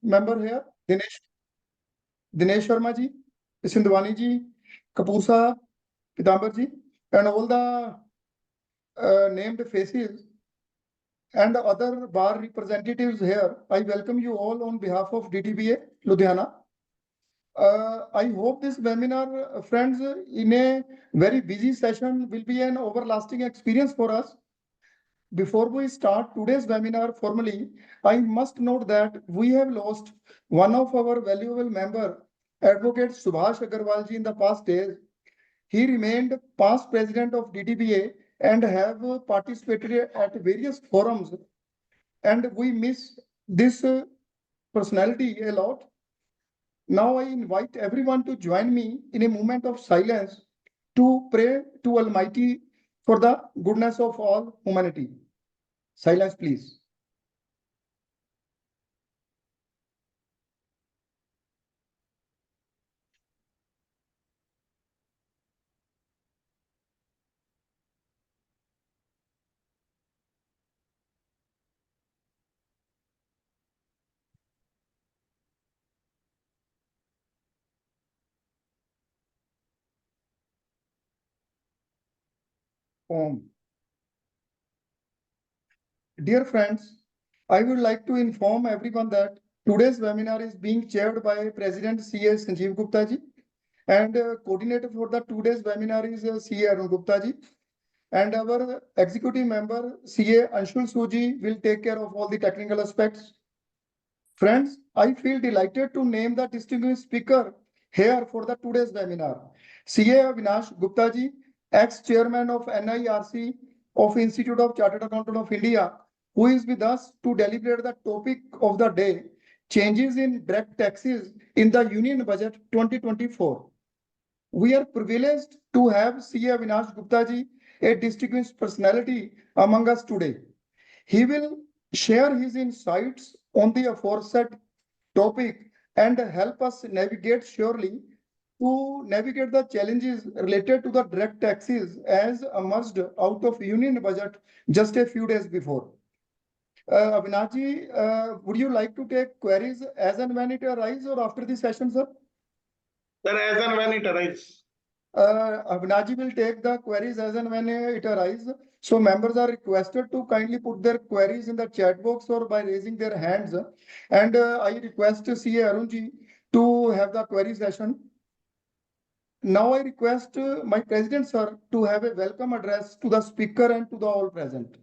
member here, Dinesh Sharma ji, Sindhwani ji, Kapoor Sahab, Pidambar ji, and all the named faces and other bar representatives here. I welcome you all on behalf of DTBA Ludhiana. I hope this webinar, friends, in a very busy session will be an everlasting experience for us. Before we start today's webinar formally, I must note that we have lost one of our valuable member, Advocate Subhash Agarwal ji, in the past days. He remained past president of DTBA and have participated at various forums, and we miss this personality a lot. Now I invite everyone to join me in a moment of silence to pray to Almighty for the goodness of all humanity. Silence, please. Dear friends, I would like to inform everyone that today's webinar is being chaired by President CA Sanjeev Gupta ji, and coordinator for the today's webinar is CA Arun Gupta ji, and our executive member CA Anshul Suji will take care of all the technical aspects. Friends, I feel delighted to name the distinguished speaker here for the today's webinar. CA Avinash Gupta ji, ex-chairman of NIRC of Institute of Chartered Accountants of India, who is with us to deliberate the topic of the day, changes in direct taxes in the Union Budget 2024. We are privileged to have CA Avinash Gupta ji, a distinguished personality among us today. He will share his insights on the aforesaid topic and help us navigate surely to navigate the challenges related to the direct taxes as emerged out of Union Budget just a few days before. Avinash ji, would you like to take queries as and when it arises or after the session, sir? Sir, as and when it arises. Avinash ji will take the queries as and when it arises. So members are requested to kindly put their queries in the chat box or by raising their hands. And I request CA Arun ji to have the query session. Now I request my president, sir, to have a welcome address to the speaker and to the all present.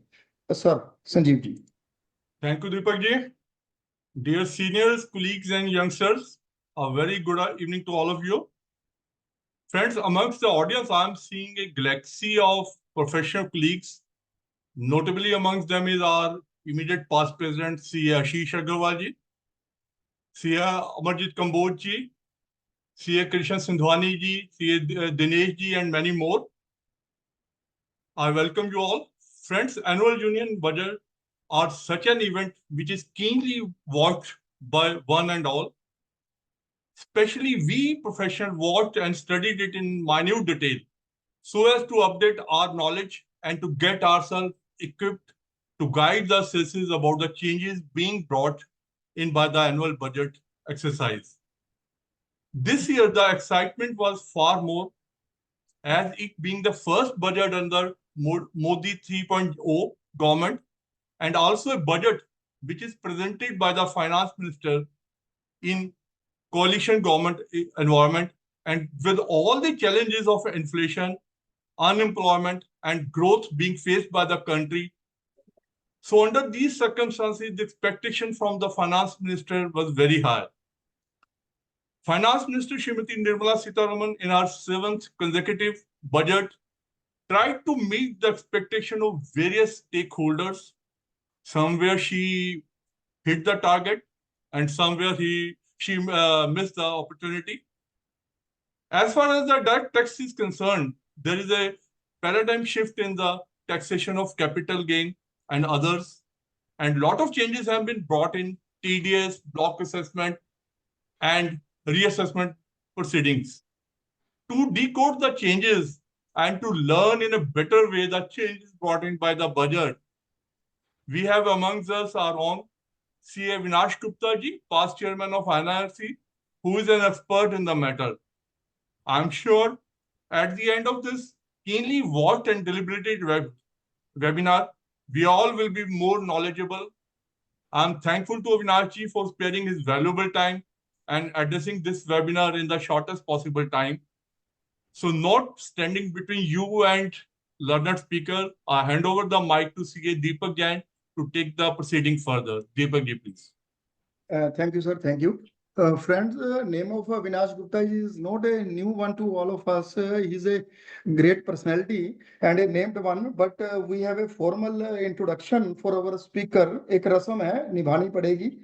Sir, Sanjeev ji. Thank you, Deepak ji. Dear seniors, colleagues, and youngsters, a very good evening to all of you. Friends, amongst the audience, I'm seeing a galaxy of professional colleagues. Notably amongst them is our immediate past president, CA Ashish Agarwal ji, CA Amarjit Kamboj ji, CA Krishan Sindhwani ji, CA Dinesh ji, and many more. I welcome you all. Friends, annual Union Budget are such an event which is keenly watched by one and all. Especially we professionals watched and studied it in minute detail so as to update our knowledge and to get ourselves equipped to guide the citizens about the changes being brought in by the annual budget exercise. This year, the excitement was far more as it being the first budget under Modi 3.0 government and also a budget which is presented by the finance minister in coalition government environment and with all the challenges of inflation, unemployment, and growth being faced by the country. So under these circumstances, the expectation from the finance minister was very high. Finance Minister Srimati Nirmala Sitharaman in our 7th consecutive budget tried to meet the expectation of various stakeholders. Somewhere she hit the target and somewhere she missed the opportunity. As far as the direct tax is concerned, there is a paradigm shift in the taxation of capital gain and others. And a lot of changes have been brought in TDS, block assessment, and reassessment proceedings. To decode the changes and to learn in a better way the changes brought in by the budget, we have amongst us our own CA Vinash Gupta ji, past chairman of NIRC, who is an expert in the matter. I'm sure at the end of this keenly watched and deliberated webinar, we all will be more knowledgeable. I'm thankful to Avinash ji for sparing his valuable time and addressing this webinar in the shortest possible time. So not standing between you and learned speaker, I hand over the mic to CA Deepak Jain to take the proceeding further. Deepak ji, please. Thank you, sir. Thank you. Friends, name of Vinash Gupta is not a new one to all of us. He's a great personality and a named one, but we have a formal introduction for our speaker. एक रस्म है, निभानी पड़ेगी.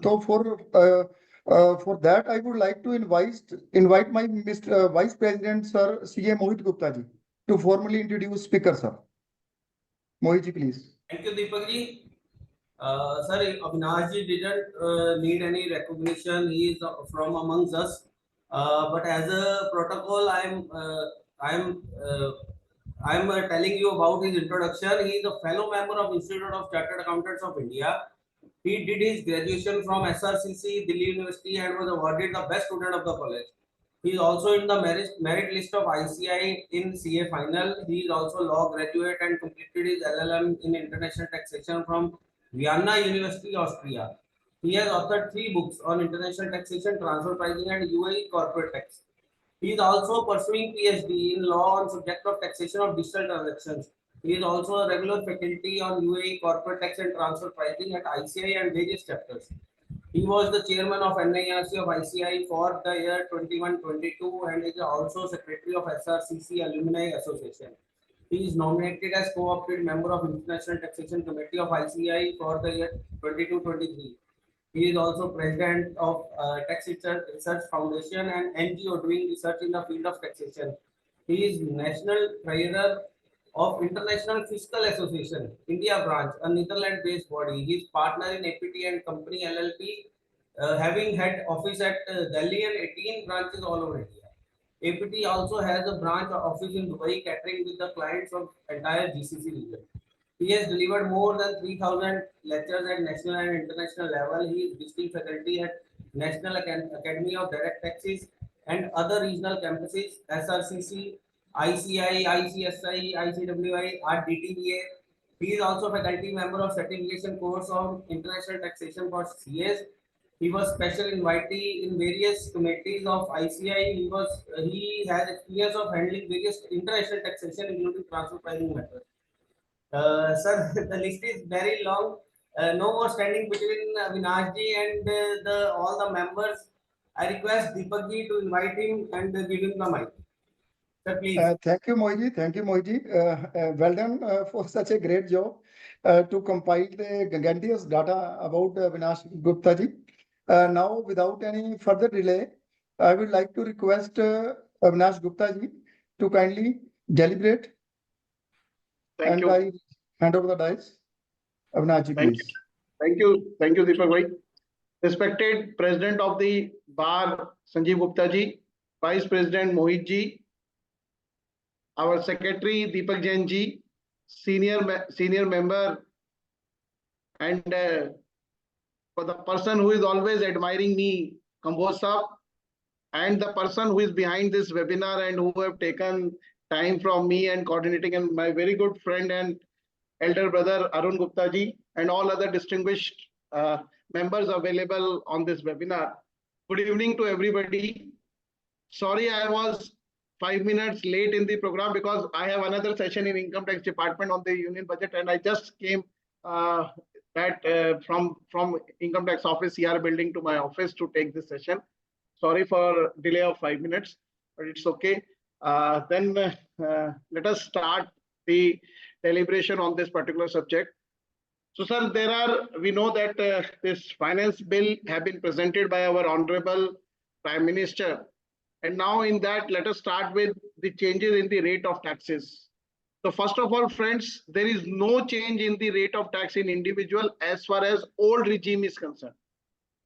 So for that, I would like to invite my Mr. Vice President, Sir CA Mohit Gupta ji, to formally introduce speaker, sir. Mohit ji, please. Thank you, Deepak ji. Sir, Avinash ji didn't need any recognition. He is from amongst us. But as a protocol, I'm telling you about his introduction. He is a fellow member of Institute of Chartered Accountants of India. He did his graduation from SRCC, Delhi University, and was awarded the best student of the college. He is also in the merit list of ICI in CA final. He is also law graduate and completed his LLM in international taxation from Vienna University, Austria. He has authored 3 books on international taxation, transfer pricing, and UAE corporate tax. He is also pursuing PhD in law on subject of taxation of digital transactions. He is also a regular faculty on UAE corporate tax and transfer pricing at ICI and various chapters. He was the chairman of NIRC of ICI for the year 21-22 and is also secretary of SRCC Alumni Association. He is nominated as co-opted member of International Taxation Committee of ICI for the year 22-23. He is also president of Tax Research Foundation and NGO doing research in the field of taxation. He is national treasurer of International Fiscal Association, India branch, a Netherlands-based body. He is partner in APT and Company LLP, having had office at Delhi and 18 branches all over India. APT also has a branch office in Dubai, catering with the clients of entire GCC region. He has delivered more than 3,000 lectures at national and international level. He is visiting faculty at National Academy of Direct Taxes and other regional campuses, SRCC, ICI, ICSI, ICWI, RDTVA. He is also faculty member of certification course on international taxation for CAs. He was special invitee in various committees of ICI. He has experience of handling various international taxation, including transfer pricing matters. Sir, the list is very long. No more standing between Avinash ji and all the members. I request Deepak ji to invite him and give him the mic. Sir, please. Thank you, Mohit ji. Thank you, Mohit ji. Well done for such a great job to compile the gargantuous data about Vinash Gupta ji. Now, without any further delay, I would like to request Avinash Gupta ji to kindly deliberate. Thank you. I hand over the dice. Avinash ji, Thank please. Thank you, Deepak bhai. Respected President of the Bar, Sanjeev Gupta ji, Vice President Mohit ji, our Secretary Deepak Jain ji, senior member, and for the person who is always admiring me, Kamboj Saab, and the person who is behind this webinar and who have taken time from me and coordinating, and my very good friend and elder brother Arun Gupta ji, and all other distinguished members available on this webinar. Good evening to everybody. Sorry, I was 5 minutes late in the program because I have another session in Income Tax Department on the Union Budget, and I just came from Income Tax Office CR building to my office to take this session. Sorry for delay of 5 minutes, but it's okay. Then let us start the deliberation on this particular subject. So, sir, we know that this finance bill have been presented by our Honorable Prime Minister. And now in that, let us start with the changes in the rate of taxes. So first of all, friends, there is no change in the rate of tax in individual as far as old regime is concerned.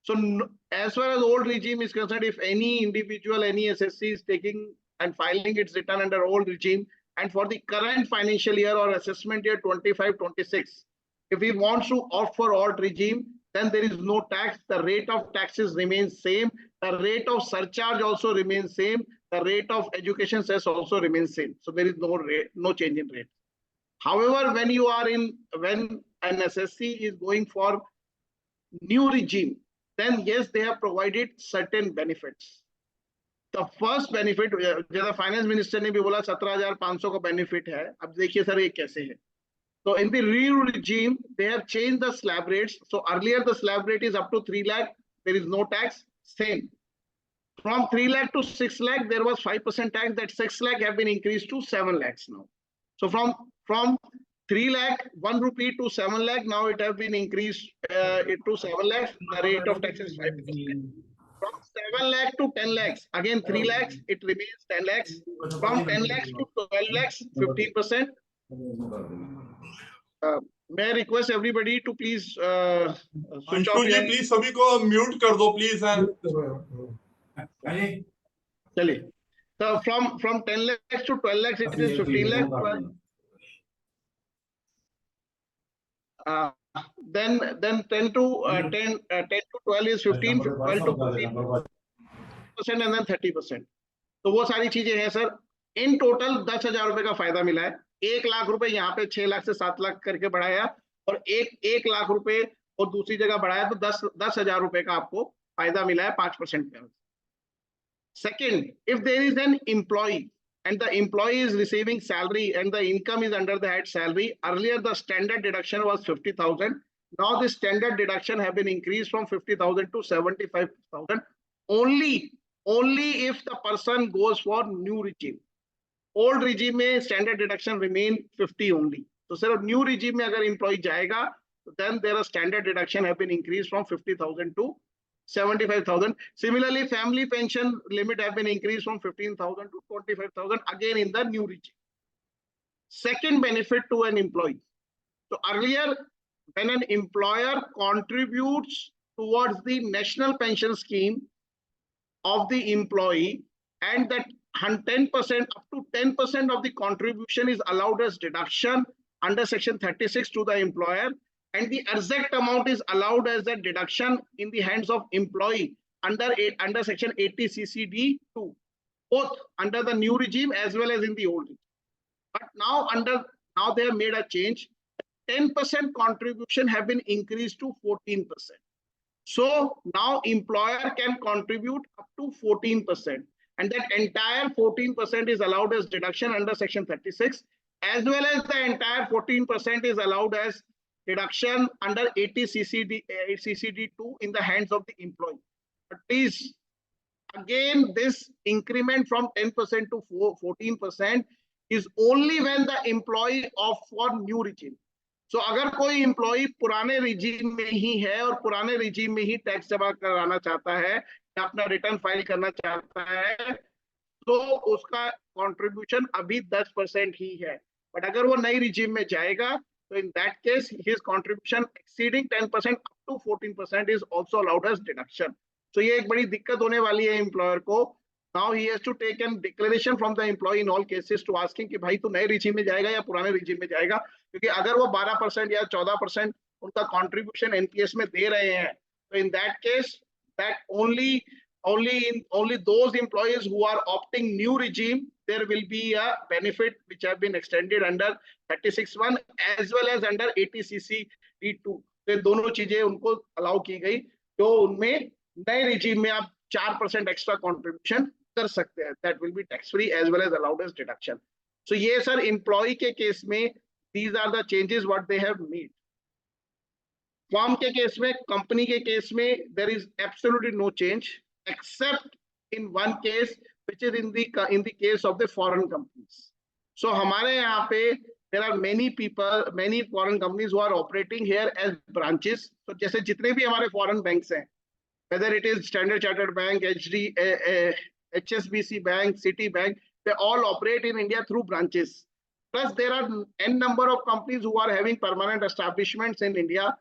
So as far as old regime is concerned, if any individual, any SSC is taking and filing its return under old regime, and for the current financial year or assessment year 25-26, if he wants to opt for old regime, then there is no tax. The rate of taxes remains same. The rate of surcharge also remains same. The rate of education cess also remains same. So there is no change in rate. However, when an SSC is going for new regime, then yes, they have provided certain benefits. The first benefit, जैसा finance minister ने भी बोला 17,500 का benefit है. अब देखिए sir ये कैसे है. So in the new regime, they have changed the slab rates. So earlier the slab rate is up to 3 lakh. There is no tax. Same. From 3 lakh to 6 lakh, there was 5% tax. That 6 lakh have been increased to 7 lakhs now. So from 3 lakh, 1 rupee to 7 lakh, now it has been increased to 7 lakhs. The rate of tax is 5%. From 7 lakh to 10 lakhs, again 3 lakhs, it remains 10 lakhs. From 10 lakhs to 12 lakhs, 15%. May I request everybody to please switch off Anshu ji your... please सभी को mute कर दो please. चलिए. So from 10 lakhs to 12 lakhs, it is 15 lakhs. Then 10 to 12 is 15, 12 to 15%, and then 30%. तो वो सारी चीजें हैं सर. इन टोटल 10,000 रुपए का फायदा मिला है. 1 लाख रुपए यहाँ पे 6 लाख से 7 लाख करके बढ़ाया और 1 लाख रुपए और दूसरी जगह बढ़ाया तो 10,000 रुपए का आपको फायदा मिला है 5% पे. Second, if there is an employee and the employee is receiving salary and the income is under the head salary, earlier the standard deduction was 50,000. Now the standard deduction have been increased from 50,000 to 75,000 only if the person goes for new regime. Old regime में standard deduction remain 50 only. So सिर्फ new regime में अगर employee जाएगा, then their standard deduction have been increased from 50,000 to 75,000. Similarly, family pension limit have been increased from 15,000 to 25,000 again in the new regime. Second benefit to an employee. So earlier, when an employer contributes towards the national pension scheme of the employee, and that 10% up to 10% of the contribution is allowed as deduction under section 36 to the employer, and the exact amount is allowed as a deduction in the hands of employee under section 80 CCD2, both under the new regime as well as in the old regime. But now they have made a change. 10% contribution have been increased to 14%. So now employer can contribute up to 14%, and that entire 14% is allowed as deduction under section 36, as well as the entire 14% is allowed as deduction under 80 CCD2 in the hands of the employee. But please, again, this increment from 10% to 14% is only when the employee opt for new regime. So अगर कोई employee पुराने regime में ही है और पुराने regime में ही tax जमा कराना चाहता है या अपना रिटर्न फाइल करना चाहता है, तो उसका contribution अभी 10% ही है. But अगर वो नई regime में जाएगा, so in that case, his contribution exceeding 10% up to 14% is also allowed as deduction. So ये एक बड़ी दिक्कत होने वाली है employer को. Now he has to take a declaration from the employee in all cases to asking कि भाई तू नए regime में जाएगा या पुराने regime में जाएगा, क्योंकि अगर वो 12% या 14% उनका contribution NPS में दे रहे हैं, so in that case, that only those employees who are opting new regime, there will be a benefit which have been extended under 36(1) as well as under 80 CCD2. तो दोनों चीजें उनको अलाउ की गई, तो उनमें नए regime में आप 4% extra contribution कर सकते हैं. That will be tax free as well as allowed as deduction. So ये सर employee के केस में these are the changes what they have made. Firm के केस में, company के केस में there is absolutely no change except in one case which is in the case of the foreign companies. So हमारे यहाँ पे there are many people, many foreign companies who are operating here as branches. So जैसे जितने भी हमारे foreign banks हैं, whether it is Standard Chartered Bank, HSBC Bank, Citibank, they all operate in India through branches. Plus, there are n number of companies who are having permanent establishments in India.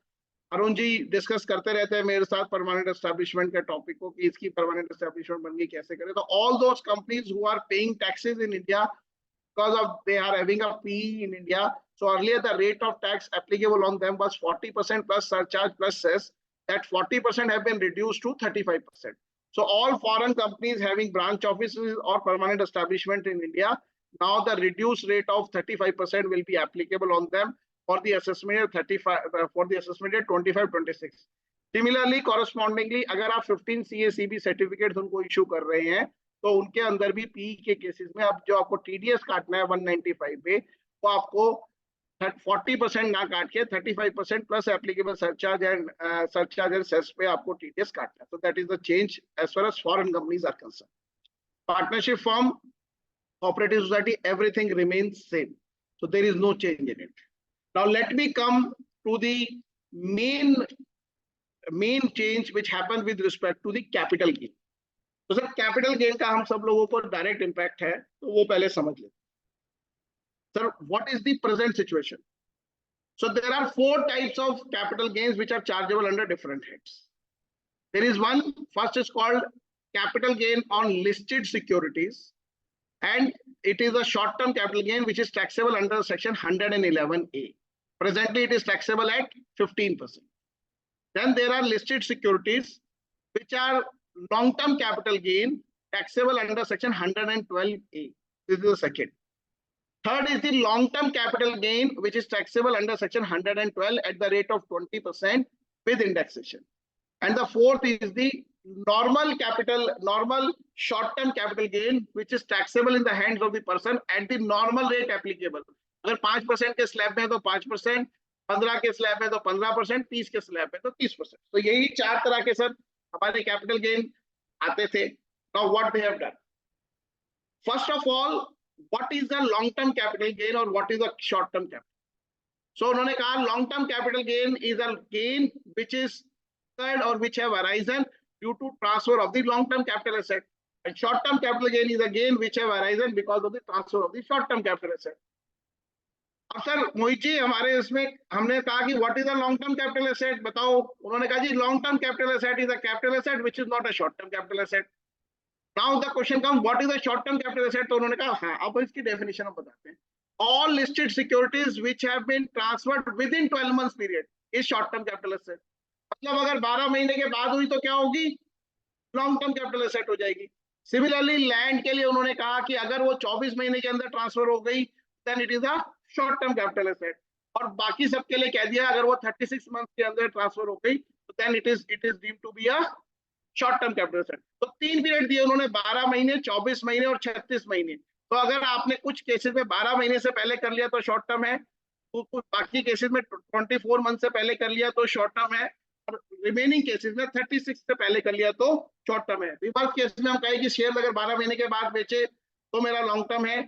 Arun ji discuss करते रहते हैं मेरे साथ permanent establishment के topic को कि इसकी permanent establishment बन गई कैसे करें. तो all those companies who are paying taxes in India because of they are having a PE in India. So earlier the rate of tax applicable on them was 40% plus surcharge plus cess. that 40% have been reduced to 35%. So all foreign companies having branch offices or permanent establishment in India, now the reduced rate of 35% will be applicable on them for the assessment year 25-26. Similarly, correspondingly, अगर आप 15 CACB certificates उनको issue कर रहे हैं, तो उनके अंदर भी PE के cases में अब जो आपको TDS काटना है 195 पे, वो आपको 40% ना काट के 35% plus applicable surcharge and cess पे आपको TDS काटना है. So that is the change as far as foreign companies are concerned. Partnership firm, cooperative society, everything remains same. So there is no change in it. Now let me come to the main change which happened with respect to the capital gain. तो sir capital gain का हम सब लोगों को direct impact है, तो वो पहले समझ लेते. Sir, what is the present situation? So there are 4 types of capital gains which are chargeable under different heads. There is one, first is called capital gain on listed securities, and it is a short-term capital gain which is taxable under section 111A. Presently, it is taxable at 15%. Then there are listed securities which are long-term capital gain taxable under section 112A. This is the second. Third is the long-term capital gain which is taxable under section 112 at the rate of 20% with indexation. And the fourth is the normal short-term capital gain which is taxable in the hands of the person at the normal rate applicable. अगर 5% के slab में है तो 5%, 15 के slab में तो 15%, 30 के slab में तो 30%. तो यही 4 तरह के सर हमारे कैपिटल गेन आते थे. Now what they have done? First of all, what is the long-term capital gain or what is the short-term capital? So उन्होंने कहा long-term capital gain is a gain which is or which have arisen due to transfer of the long-term capital asset, and short-term capital gain is a gain which have arisen because of the transfer of the short-term capital asset. अब sir Mohit ji हमारे इसमें हमने कहा कि what is the long term capital asset बताओ. उन्होंने कहा जी long term capital asset is a capital asset which is not a short term capital asset. Now the question come, what is the short term capital asset? तो उन्होंने कहा हाँ, अब इसकी डेफिनेशन हम बताते हैं. All listed securities which have been transferred within 12 months period is short term capital asset. मतलब अगर 12 महीने के बाद हुई तो क्या होगी? लॉन्ग टर्म कैपिटल एसेट हो जाएगी. सिमिलरली लैंड के लिए उन्होंने कहा कि अगर वो 24 महीने के अंदर ट्रांसफर हो गई then it is a short term capital asset. और बाकी सबके लिए कह दिया अगर वो 36 मंथ के अंदर ट्रांसफर हो गई तो then it is deemed to be a short term capital asset. तो 3 पीरियड दिए उन्होंने, 12 महीने, 24 महीने और 36 महीने. तो अगर आपने कुछ केसेस में 12 महीने से पहले कर लिया तो शॉर्ट टर्म है, तो कुछ बाकी केसेस में 24 मंथ से पहले कर लिया तो शॉर्ट टर्म है, और रिमेनिंग केसेस में 36 से पहले कर लिया तो शॉर्ट टर्म है. रिवर्स केस में हम कहें कि शेयर अगर 12 महीने के बाद बेचे तो मेरा लॉन्ग टर्म है,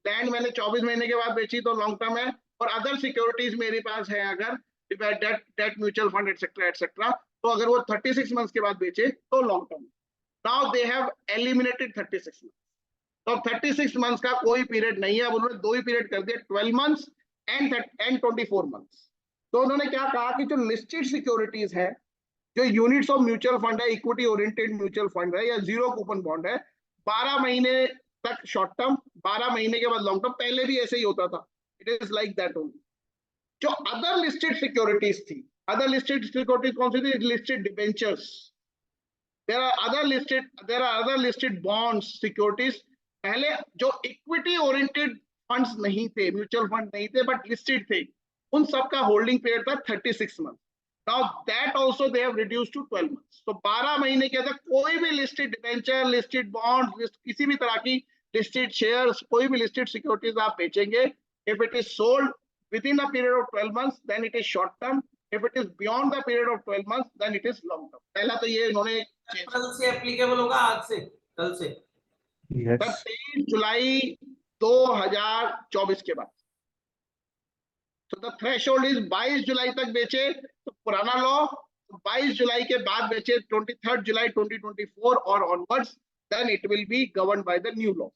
लैंड मैंने 24 महीने के बाद बेची तो लॉन्ग टर्म है, और अदर सिक्योरिटीज मेरे पास है अगर debt mutual fund etcetera etcetera, तो अगर वो 36 मंथ्स के बाद बेचे तो long term. Now they have eliminated 36 months. तो 36 मंथ्स का कोई पीरियड नहीं है, अब उन्होंने 2 ही पीरियड कर दिए, 12 मंथ्स एंड 24 मंथ्स. तो उन्होंने क्या कहा कि जो लिस्टेड सिक्योरिटीज है, जो यूनिट्स ऑफ म्यूचुअल फंड है, इक्विटी ओरिएंटेड म्यूचुअल फंड है या जीरो कूपन बॉन्ड है, 12 महीने तक शॉर्ट टर्म, 12 महीने के बाद लॉन्ग टर्म. पहले भी ऐसे ही होता था, it is like that only. जो अदर लिस्टेड सिक्योरिटीज थी, अदर लिस्टेड सिक्योरिटीज कौन सी थी? Listed debentures. There are other listed bonds securities. पहले जो इक्विटी ओरिएंटेड फंड्स नहीं थे, म्यूचुअल फंड नहीं थे बट लिस्टेड थे, उन सबका होल्डिंग पीरियड था 36 month. Now that also they have reduced to 12 months. तो 12 महीने के अंदर कोई भी लिस्टेड डिबेंचर, लिस्टेड बॉन्ड, किसी भी तरह की लिस्टेड शेयर्स, कोई भी लिस्टेड सिक्योरिटीज आप बेचेंगे, if it is sold within a period of 12 months then it is short term, if it is beyond the period of 12 months then it is long term. पहला तो ये इन्होंने कल से एप्लीकेबल होगा, आज से, कल से. 23 जुलाई 2024 के बाद. तो द थ्रेशोल्ड इज 22 जुलाई तक बेचे तो पुराना लॉ, 22 जुलाई के बाद बेचे 23 जुलाई 2024 और onwards, then it will be govern by the new law.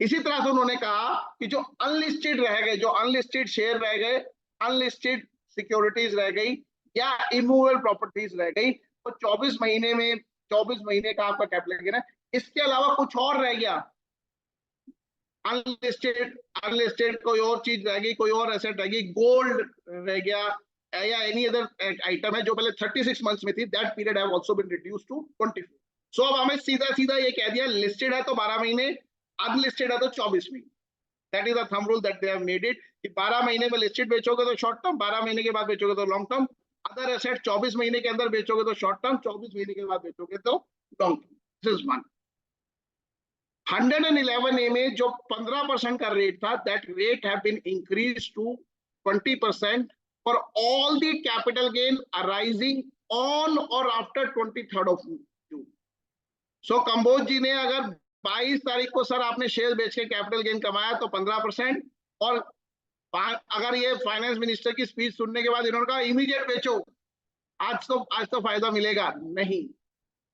इसी तरह से उन्होंने कहा कि जो अनलिस्टेड रह गए, जो अनलिस्टेड शेयर रह गए, अनलिस्टेड सिक्योरिटीज रह गई या इमूवेबल प्रॉपर्टीज रह गई, तो 24 महीने का आपका कैपिटल गेन है. इसके अलावा कुछ और रह गया, अनलिस्टेड कोई और चीज रह गई, कोई और एसेट रह गई, गोल्ड रह गया, या एनी अदर आइटम है जो पहले 36 मंथ्स में थी, that period have also been reduced to 24. So अब हमें सीधा सीधा ये कह दिया, लिस्टेड है तो 12 महीने, अनलिस्टेड है तो 24 महीने. That is a thumb rule that they have made it कि 12 महीने में लिस्टेड बेचोगे तो शॉर्ट टर्म, 12 महीने के बाद बेचोगे तो लॉन्ग टर्म. अदर एसेट 24 महीने के अंदर बेचोगे तो शॉर्ट टर्म, 24 महीने के बाद बेचोगे तो long term. This is one. 111A में जो 15% का रेट था, that rate have been increase to 20% for all the capital gain arising on और after 23rd of June. So Kamboj ji ने अगर 22 तारीख को सर आपने शेयर बेच के कैपिटल गेन कमाया तो 15%, और अगर ये फाइनेंस मिनिस्टर की स्पीच सुनने के बाद इन्होंने कहा इमीडिएट बेचो, आज तो फायदा मिलेगा नहीं,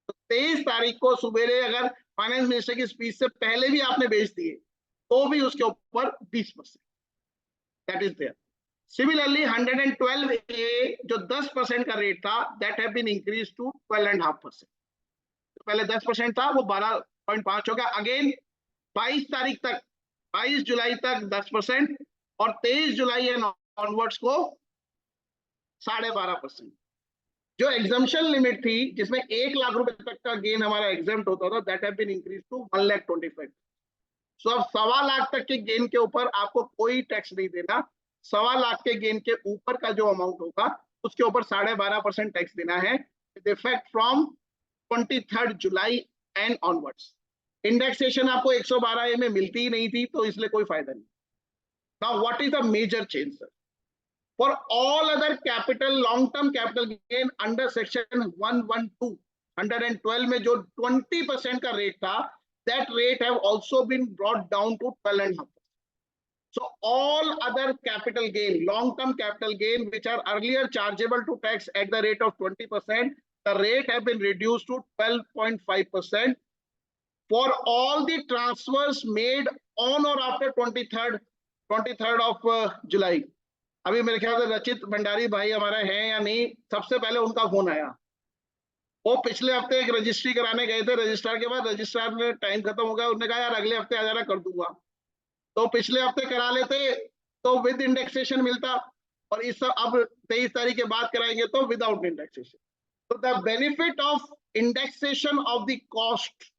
तो 23 तारीख को सुबेरे अगर फाइनेंस मिनिस्टर की स्पीच से पहले भी आपने बेच दिए तो भी उसके ऊपर 20%. That is there. Similarly 112A जो 10% का रेट था, that have been increase to 12.5%. तो पहले 10% था, वो 12.5 हो गया. अगेन 22 तारीख तक, 22 जुलाई तक 10% और 23 जुलाई एंड ऑनवर्ड्स को 12.5%. जो एग्जम्पशन लिमिट थी जिसमें 1 लाख रुपए तक का गेन हमारा एग्जम्प्ट होता था, that have been increase to 1,25,000. So अब 1.25 लाख तक के गेन के ऊपर आपको कोई टैक्स नहीं देना. 1.25 लाख के गेन के ऊपर का जो अमाउंट होगा उसके ऊपर 12.5% टैक्स देना है, with effect from 23rd July and onwards. Indexation आपको 112A में मिलती ही नहीं थी, तो इसलिए कोई फायदा नहीं. Now what is the major change sir? For all other capital, long-term capital gain under section 112, 112 में जो 20% का रेट था, that rate have also been brought down to 12.5%. So all other capital gain, long-term capital gain, which are earlier chargeable to tax at the rate of 20%, the rate have been reduced to 12.5% for all the transfers made on or after 23rd of July. अभी मेरे ख्याल से रचित भंडारी भाई हमारे हैं या नहीं, सबसे पहले उनका फोन आया. वो पिछले हफ्ते एक रजिस्ट्री कराने गए थे रजिस्ट्रार के पास, रजिस्ट्रार ने टाइम खत्म हो गया, उन्होंने कहा यार अगले हफ्ते आ जाना, कर दूंगा. तो पिछले हफ्ते करा लेते तो विद इंडेक्सेशन मिलता, और इस अब 23 तारीख के बाद कराएंगे तो विदाउट इंडेक्सेशन. तो the benefit of indexation of the cost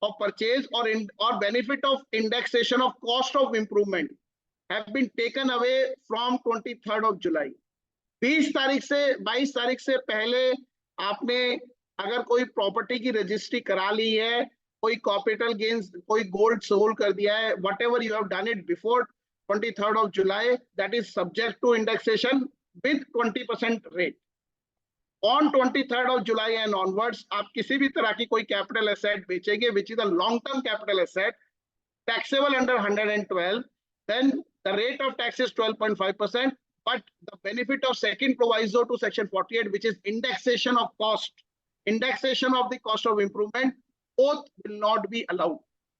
of purchase और benefit of indexation of cost of improvement have been taken away from 23rd of July. 22 तारीख से पहले आपने अगर कोई प्रॉपर्टी की रजिस्ट्री करा ली है, कोई कैपिटल गेन्स, कोई गोल्ड सोल्ड कर दिया है, whatever you have done it before 23rd of July, that is subject to indexation with 20% rate. On 23rd of July and onwards, आप किसी भी तरह की कोई कैपिटल एसेट बेचेंगे which is a long term capital asset taxable under 112, then the rate of tax is 12.5%, but the benefit of second proviso to section 48, which is indexation of cost, indexation of the cost of improvement, both will not be allowed.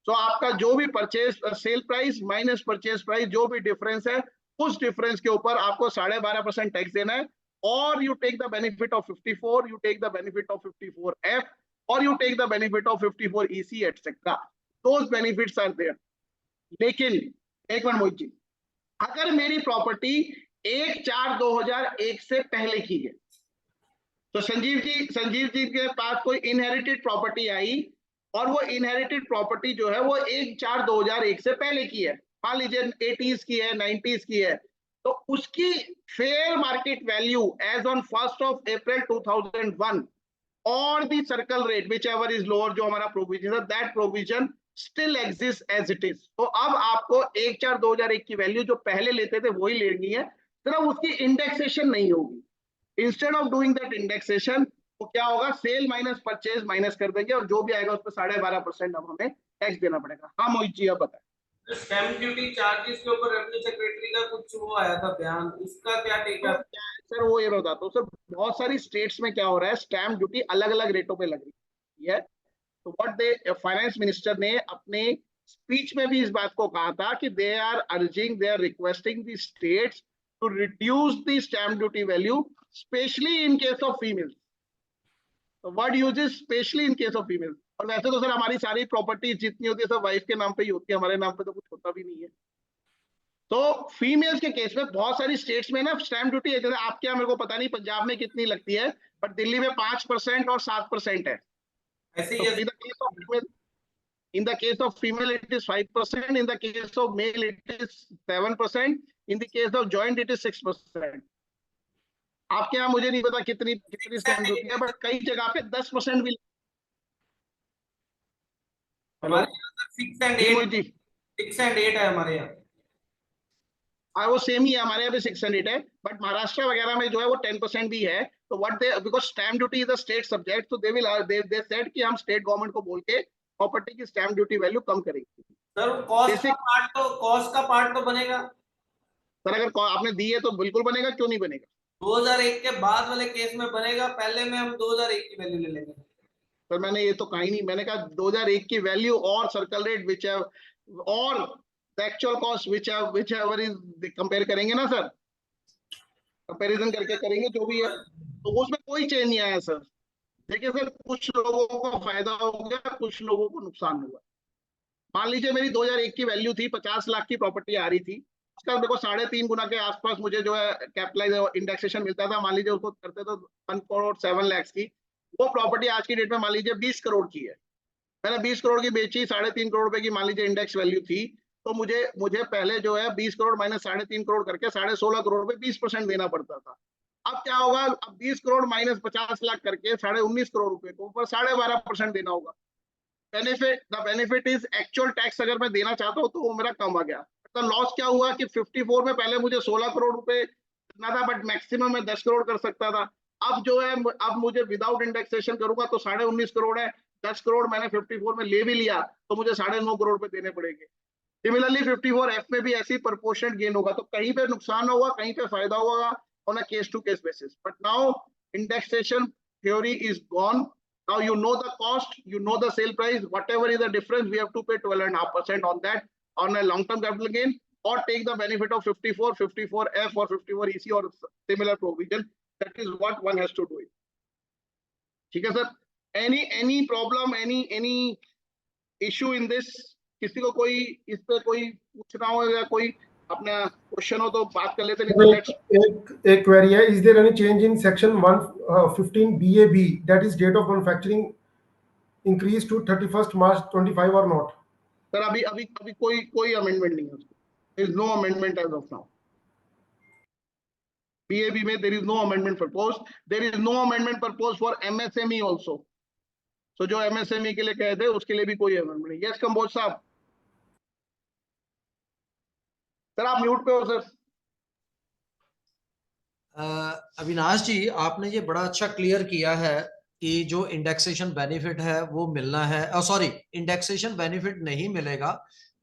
So आपका जो भी purchase sale price minus purchase price जो भी difference है, उस difference के ऊपर आपको 12.5% टैक्स देना है. और you take the benefit of 54, you take the benefit of 54F, or you take the benefit of 54EC, etc. Those benefits are there. लेकिन एक मिनट मोहित जी, अगर मेरी प्रॉपर्टी 1/4/2001 से पहले की है, तो संजीव जी के पास कोई इनहेरिटेड प्रॉपर्टी आई और वो इनहेरिटेड प्रॉपर्टी जो है वो 1/4/2001 से पहले की है, मान लीजिए 80s की है, 90s की है, तो उसकी fair market value as on 1st of April 2001 और the circle rate whichever is lower, जो हमारा प्रोविजन है, that provision still exists as it is. तो अब आपको 1/4/2001 की वैल्यू जो पहले लेते थे वही लेनी है, सिर्फ उसकी इंडेक्सेशन नहीं होगी. Instead of doing that indexation, तो क्या होगा, सेल माइनस परचेज माइनस कर देंगे और जो भी आएगा उस पर 12.5% अब हमें टैक्स देना पड़ेगा. हाँ मोहित जी, अब बताएं. स्टैम्प ड्यूटी चार्जेस के ऊपर रेवेन्यू सेक्रेटरी का कुछ वो आया था बयान, उसका क्या टेक है सर? वो ये बताता हूँ सर, बहुत सारी स्टेट्स में क्या हो रहा है, स्टैम्प ड्यूटी अलग अलग रेटों पे लग रही है. तो व्हाट फाइनेंस मिनिस्टर ने अपने स्पीच में भी इस बात को कहा था कि they are requesting the states to reduce the stamp duty value, specially in case of females. तो word uses specially in case of females. और वैसे तो सर हमारी सारी प्रॉपर्टी जितनी होती है सब वाइफ के नाम पे ही होती है, हमारे नाम पे तो कुछ होता भी नहीं है. तो फीमेल्स के केस में बहुत सारी स्टेट्स में ना स्टैम्प ड्यूटी है, जैसे आपके यहाँ मेरे को पता नहीं पंजाब में कितनी लगती है, बट दिल्ली में 5% और 7% है। ऐसे So he in the case of female it is 5%, in the case of male it is 7%, in the case of joint it is 6%. आपके यहाँ मुझे नहीं पता कितनी स्टैम्प ड्यूटी है, बट कई जगह पे 10% भी। हमारे यहाँ 6 and 8 जी 6 and 8 है हमारे यहाँ। हाँ वो सेम ही है, हमारे यहाँ पे 6 and 8 है, बट महाराष्ट्र वगैरह में जो है वो 10% भी है। तो what they, because stamp duty is a state subject, तो दे विल दे सेड कि हम स्टेट गवर्नमेंट को बोल के प्रॉपर्टी की स्टैम्प ड्यूटी वैल्यू कम करेंगे। सर कॉस्ट का पार्ट तो बनेगा। सर अगर आपने दी है तो बिल्कुल बनेगा, क्यों नहीं बनेगा? 2001 के बाद वाले केस में बनेगा, पहले में हम 2001 की वैल्यू ले लेंगे। सर मैंने ये तो कहा ही नहीं, मैंने कहा 2001 की वैल्यू और सर्कल रेट विच और the actual cost which ever is compare करेंगे ना सर, कंपैरिजन करके करेंगे जो भी है, तो उसमें कोई चेंज नहीं आया सर। देखिए सर, कुछ लोगों को फायदा हो गया, कुछ लोगों को नुकसान हुआ। मान लीजिए मेरी 2001 की वैल्यू थी, 50 लाख की प्रॉपर्टी आ रही थी, उसका देखो 3.5 गुना के आसपास मुझे जो है कैपिटलाइज इंडेक्सेशन मिलता था। मान लीजिए उसको करते तो 1 करोड़ 7 लाख की, वो प्रॉपर्टी आज की डेट में मान लीजिए 20 करोड़ की है। मैंने 20 करोड़ की बेची, 3.5 करोड़ रुपए की मान लीजिए इंडेक्स वैल्यू थी, तो मुझे पहले जो है 20 करोड़ माइनस 3.5 करोड़ करके 16.5 करोड़ रुपए 20% देना पड़ता था। अब क्या होगा, अब 20 करोड़ माइनस 50 लाख करके 19.5 करोड़ रुपए को ऊपर 12.5% देना होगा। The benefit is actual tax अगर मैं देना चाहता हूँ तो वो मेरा कम आ गया। तो लॉस क्या हुआ कि 54 में पहले मुझे 16 करोड़ रुपए करना था, बट मैक्सिमम मैं 10 करोड़ कर सकता था। अब जो है, अब मुझे विदाउट इंडेक्सेशन करूंगा तो 19.5 करोड़ है, 10 करोड़ मैंने 54 में ले भी लिया तो मुझे 9.5 करोड़ रुपए देने पड़ेंगे। सिमिलरली 54F में भी ऐसी प्रोपोर्शनल गेन होगा, तो कहीं पे नुकसान होगा, कहीं पे फायदा होगा on a case to case basis. But now indexation theory is gone. Now you know the cost, you know the sale price, whatever is the difference, we have to pay 12.5% on that on a long-term capital gain, or take the benefit of 54F or 54EC or similar provision. That is what one has to do it. ठीक है sir? Any problem, any issue in this? किसी को कोई इस पे कोई पूछना हो या कोई अपना क्वेश्चन हो तो बात कर लेते हैं। एक क्वेरी है, is there any change in section 115 BAB, that is date of manufacturing increase to 31 March 25 और नॉट? सर अभी कोई अमेंडमेंट नहीं है उसको, there is no amendment as of now. BAB में there is no amendment proposed, there is no amendment proposed for MSME also. So जो MSME के लिए कहे थे उसके लिए भी कोई अमेंडमेंट नहीं। यस कंबोज साहब, सर आप म्यूट पे हो सर। अविनाश जी, आपने ये बड़ा अच्छा क्लियर किया है कि जो इंडेक्सेशन बेनिफिट है वो मिलना है, सॉरी इंडेक्सेशन बेनिफिट नहीं मिलेगा,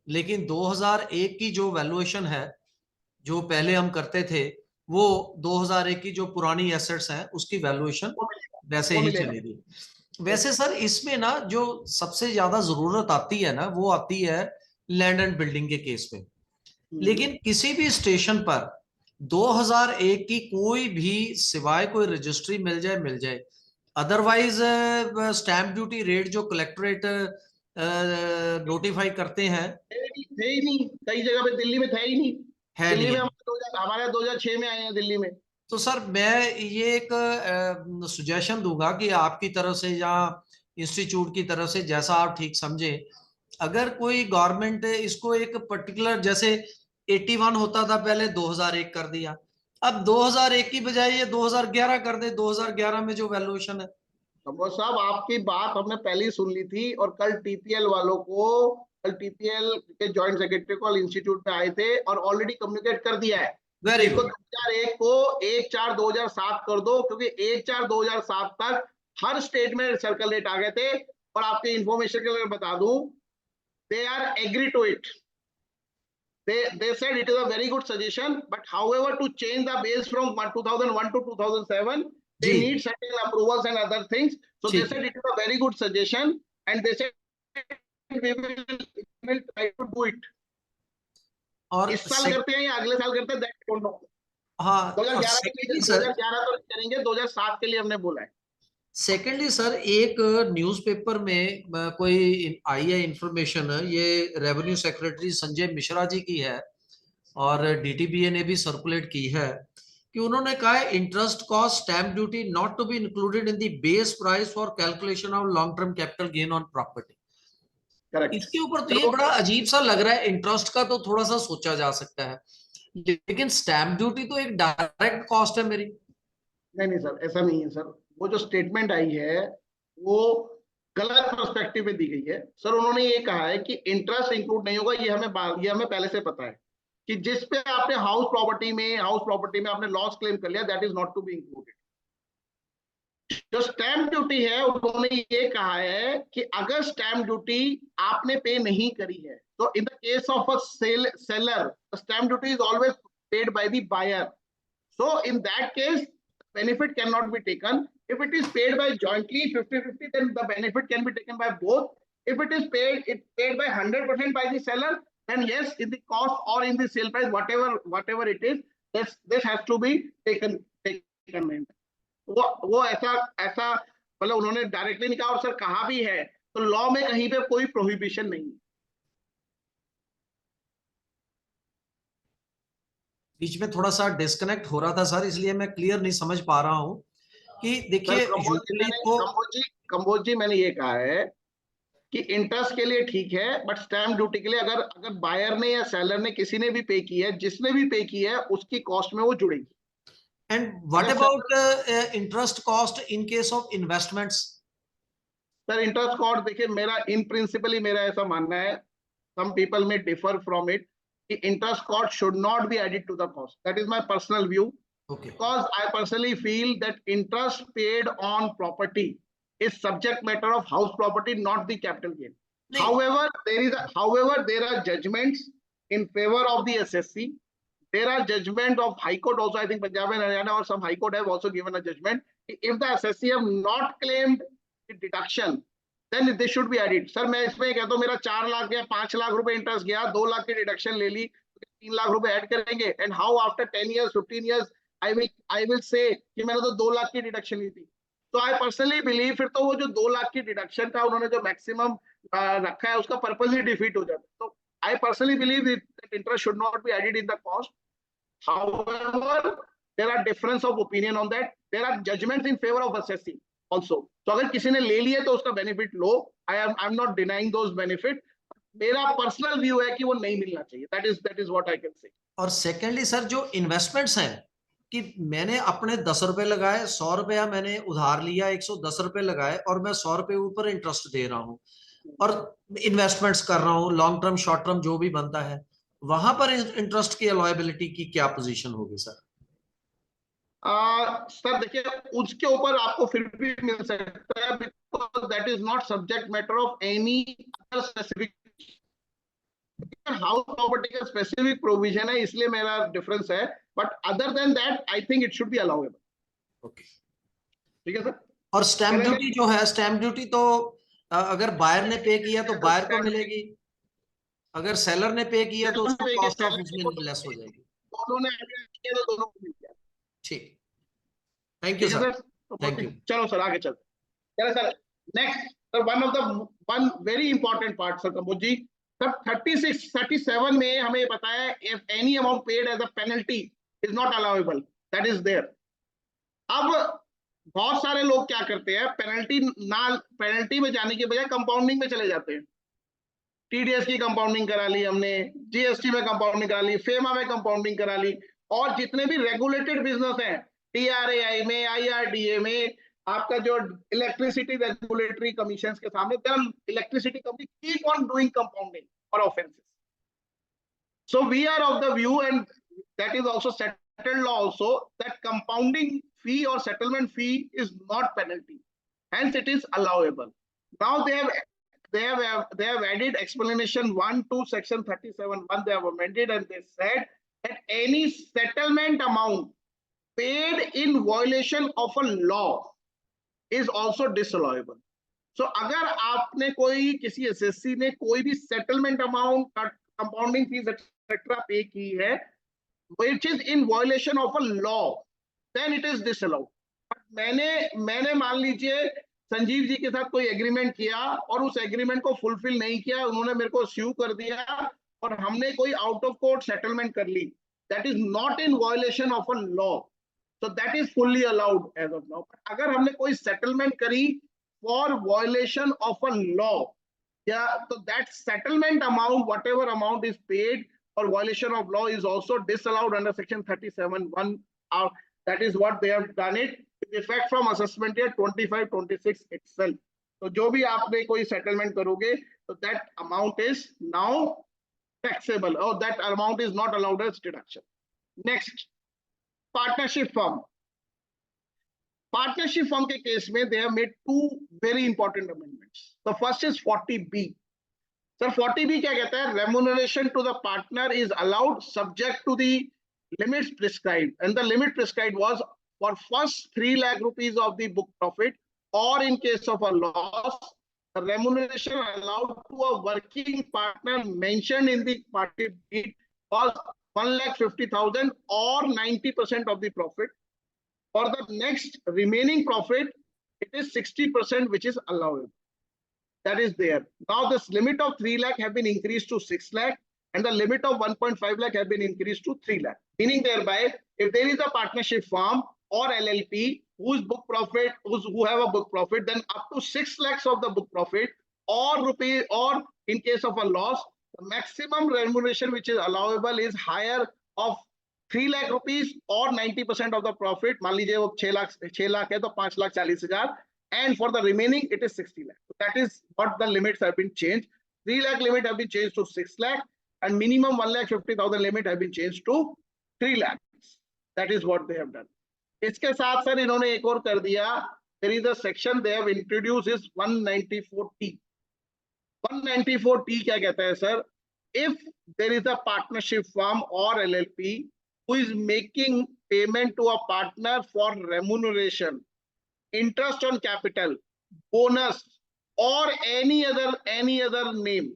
लेकिन 2001 की जो वैल्यूएशन है जो पहले हम करते थे, वो 2001 की जो पुरानी एसेट्स हैं उसकी वैल्यूएशन वैसे ही चलेगी। वैसे सर इसमें ना जो सबसे ज्यादा जरूरत आती है ना, वो आती है लैंड एंड बिल्डिंग के केस में। लेकिन किसी भी स्टेशन पर 2001 की कोई भी सिवाय कोई रजिस्ट्री मिल जाए, अदरवाइज स्टैंप ड्यूटी रेट जो कलेक्टरेट नोटिफाई करते हैं थे ही नहीं, कई जगह पे दिल्ली में था ही नहीं, है दिल्ली नहीं में है। हमारे 2006 में आए हैं दिल्ली में। तो सर मैं ये एक सुजेशन दूंगा कि आपकी तरफ से या इंस्टीट्यूट की तरफ से, जैसा आप ठीक समझे, अगर कोई गवर्नमेंट इसको एक पर्टिकुलर, जैसे 81 होता था पहले, 2001 कर दिया, अब 2001 की बजाय ये 2011 कर दे, 2011 में जो वैल्यूएशन है। कंबोज साहब आपकी बात हमने पहले ही सुन ली थी, और कल TPL वालों को, कल TPL के जॉइंट सेक्रेटरी कॉल इंस्टीट्यूट में आए थे और ऑलरेडी कम्युनिकेट कर दिया है। Very good. 2001 को 1/4/2007 कर दो, क्योंकि 1/4/2007 तक हर स्टेट में सर्कल रेट आ गए थे। और आपके इंफॉर्मेशन के लिए बता दूं, they are agree to it. They said it is a very good suggestion, but however to change the base from 2001 to 2007, they ji. need certain approvals and other things. So they ठीक said it is a very good suggestion, and they said we will try to do it. और इस साल करते हैं या अगले साल करते हैं, that I don't know. हाँ, 2011 तो करेंगे, 2007 के लिए हमने बोला है। सेकेंडली सर, एक न्यूज़पेपर में कोई आई है इंफॉर्मेशन, ये रेवेन्यू सेक्रेटरी संजय मिश्रा जी की है, और डीटीबीए ने भी सर्कुलेट की है कि उन्होंने कहा है interest cost stamp duty not to be included in the base price for calculation of long term capital gain on property. Correct. इसके ऊपर तो ये बड़ा अजीब सा लग रहा है, इंटरेस्ट का तो थोड़ा सा सोचा जा सकता है, लेकिन स्टैम्प ड्यूटी तो एक डायरेक्ट कॉस्ट है मेरी। नहीं सर, ऐसा नहीं है सर। वो जो स्टेटमेंट आई है वो गलत पर्सपेक्टिव में दी गई है सर। उन्होंने ये कहा है कि इंटरेस्ट इंक्लूड नहीं होगा, ये हमें पहले से पता है कि जिस पे आपने हाउस प्रॉपर्टी में आपने लॉस क्लेम कर लिया, that is not to be included. जो स्टैम्प ड्यूटी है उन्होंने ये कहा है कि अगर स्टैम्प ड्यूटी आपने पे नहीं करी है, तो in the case of a seller stamp duty is always paid by the buyer. So in that case, benefit cannot be taken. If it is paid by jointly 50-50, then the benefit can be taken by both. If it is paid by 100% by the seller, then yes, in the cost or in the sale price, whatever it is, this has to be taken in. वो ऐसा मतलब उन्होंने directly नहीं कहा, और sir कहा भी है तो लॉ में कहीं पे कोई प्रोहिबिशन नहीं है। बीच में थोड़ा सा डिस्कनेक्ट हो रहा था सर, इसलिए मैं क्लियर नहीं समझ पा रहा हूँ कि देखिए कंबोज जी मैंने ये कहा है कि इंटरेस्ट के लिए ठीक है, बट स्टैम्प ड्यूटी के लिए अगर बायर ने या सेलर ने किसी ने भी पे की है, जिसने भी पे की है, उसकी कॉस्ट में वो जुड़ेगी। And what about interest cost in case of investments? Sir interest cost देखिए, मेरा इन प्रिंसिपली मेरा ऐसा मानना है, some people may differ from it, कि interest cost should not be added to the cost. That is my personal view. Okay. Because I personally feel that interest paid on property is subject matter of house property, not the capital gain. No. However, there are judgments in favor of the SSC. There are judgment of High Court also. I think Punjab and Haryana or some High Court have also given a judgment. If the SSC have not claimed the deduction, then they should be added. Sir मैं इसमें कहता हूँ, मेरा 4 लाख गया, 5 लाख रुपए interest गया, 2 लाख की deduction ले ली, 3 लाख रुपए ऐड करेंगे, and how after 10 years 15 years I will say कि मैंने तो 2 लाख की डिडक्शन ली थी। तो आई पर्सनली बिलीव फिर तो वो जो 2 लाख की डिडक्शन का उन्होंने जो मैक्सिमम रखा है, उसका पर्पस ही डिफीट हो जाता है। तो I personally believe that interest should not be added in the cost. However there are difference of opinion on that, there are judgments in favour of SSC also. तो अगर किसी ने ले लिया तो उसका बेनिफिट लो, I am not denying those benefit. मेरा पर्सनल व्यू है कि वो नहीं मिलना चाहिए, that is what I can say. और सेकेंडली सर, जो इन्वेस्टमेंट्स हैं कि मैंने अपने 10 रुपए लगाए, 100 रुपया मैंने उधार लिया, 110 रुपए लगाए और मैं 100 रुपए ऊपर इंटरेस्ट दे रहा हूँ और इन्वेस्टमेंट्स कर रहा हूँ, लॉन्ग टर्म शॉर्ट टर्म जो भी बनता है, वहां पर इंटरेस्ट की अलायबिलिटी की क्या पोजीशन होगी सर? सर देखिए, उसके ऊपर आपको फिर भी मिल सकता है, because that is not subject matter of any other specific house property का स्पेसिफिक प्रोविजन है, इसलिए मेरा डिफरेंस है। But other than that I think it should be allowable. Okay, ठीक है सर। और स्टैम्प ड्यूटी जो है, स्टैम्प ड्यूटी तो अगर बायर ने पे किया तो बायर को मिलेगी, अगर सेलर ने पे किया तो उसको कॉस्ट ऑफ उसमें लेस हो जाएगी। दोनों ने किया तो दोनों को मिल गया। ठीक, thank you sir, thank you. चलो सर आगे चलते। चलो sir next sir, one very important part sir Kamboj ji, sir 37 में हमें बताया if any amount paid as a penalty is not allowable, that is there. अब बहुत सारे लोग क्या करते हैं, पेनल्टी में जाने के बजाय कंपाउंडिंग में चले जाते हैं। टीडीएस की कंपाउंडिंग करा ली हमने, जीएसटी में कंपाउंडिंग करा ली, फेमा में कंपाउंडिंग करा ली, और जितने भी रेगुलेटेड बिजनेस हैं, टीआरएआई में, आईआरडीए में, आपका जो इलेक्ट्रिसिटी रेगुलेटरी कमीशन के सामने, electricity company keep on doing compounding और offences. So we are of the view, and that is also settled law also, that compounding fee और settlement fee is not penalty, hence it is allowable. Now they have added explanation 1 to section 37(1), they have amended and they said that any settlement amount paid in violation of a law is also disallowable. So अगर आपने कोई किसी SSC ने कोई भी settlement amount, compounding fees etcetera पे की है which is in violation of a law, then it is disallowed. मैंने मान लीजिए संजीव जी के साथ कोई एग्रीमेंट किया और उस एग्रीमेंट को फुलफिल नहीं किया, उन्होंने मेरे को स्यू कर दिया, और हमने कोई आउट ऑफ कोर्ट सेटलमेंट कर ली, that is not in violation of a law, so that is fully allowed as of now. अगर हमने कोई सेटलमेंट करी for violation of a law, yeah, so that settlement amount, whatever amount is paid for violation of law, is also disallowed under section 37(1). That is what they have done it with effect from assessment year 25-26 itself. तो जो भी आपने कोई settlement करोगे, तो that amount is now taxable, or that amount is not allowed as deduction. Next, partnership firm. Partnership firm के case में they have made two very important amendments. The first is 40B. Sir, 40B क्या कहता है? Remuneration to the partner is allowed subject to the limits prescribed, and the limit prescribed was for first 3 lakh rupees of the book profit, or in case of a loss, the remuneration allowed to a working partner mentioned in the partnership deed was 1,50,000 or 90% of the profit. For the next remaining profit, it is 60%, which is allowable. That is there. Now this limit of 3 lakh have been increased to 6 lakh, and the limit of 1.5 lakh have been increased to 3 lakh. Meaning thereby, if there is a partnership firm or LLP whose book profit, who have a book profit, then up to 6 lakhs of the book profit, or rupee, or in case of a loss, the maximum remuneration which is allowable is higher of 3 lakh rupees or 90% of the profit. मान लीजिए वो 6 लाख है तो 5,40,000, and for the remaining it is 60 lakh. So that is what the limits have been changed. 3 lakh limit have been changed to 6 lakh, and minimum 1,50,000 limit have been changed to 3 lakhs. That is what they have done. इसके साथ sir इन्होंने एक और कर दिया. There is a section they have introduced is 194T. 194T क्या कहता है sir? If there is a partnership firm or LLP who is making payment to a partner for remuneration, interest on capital, bonus, or any other name,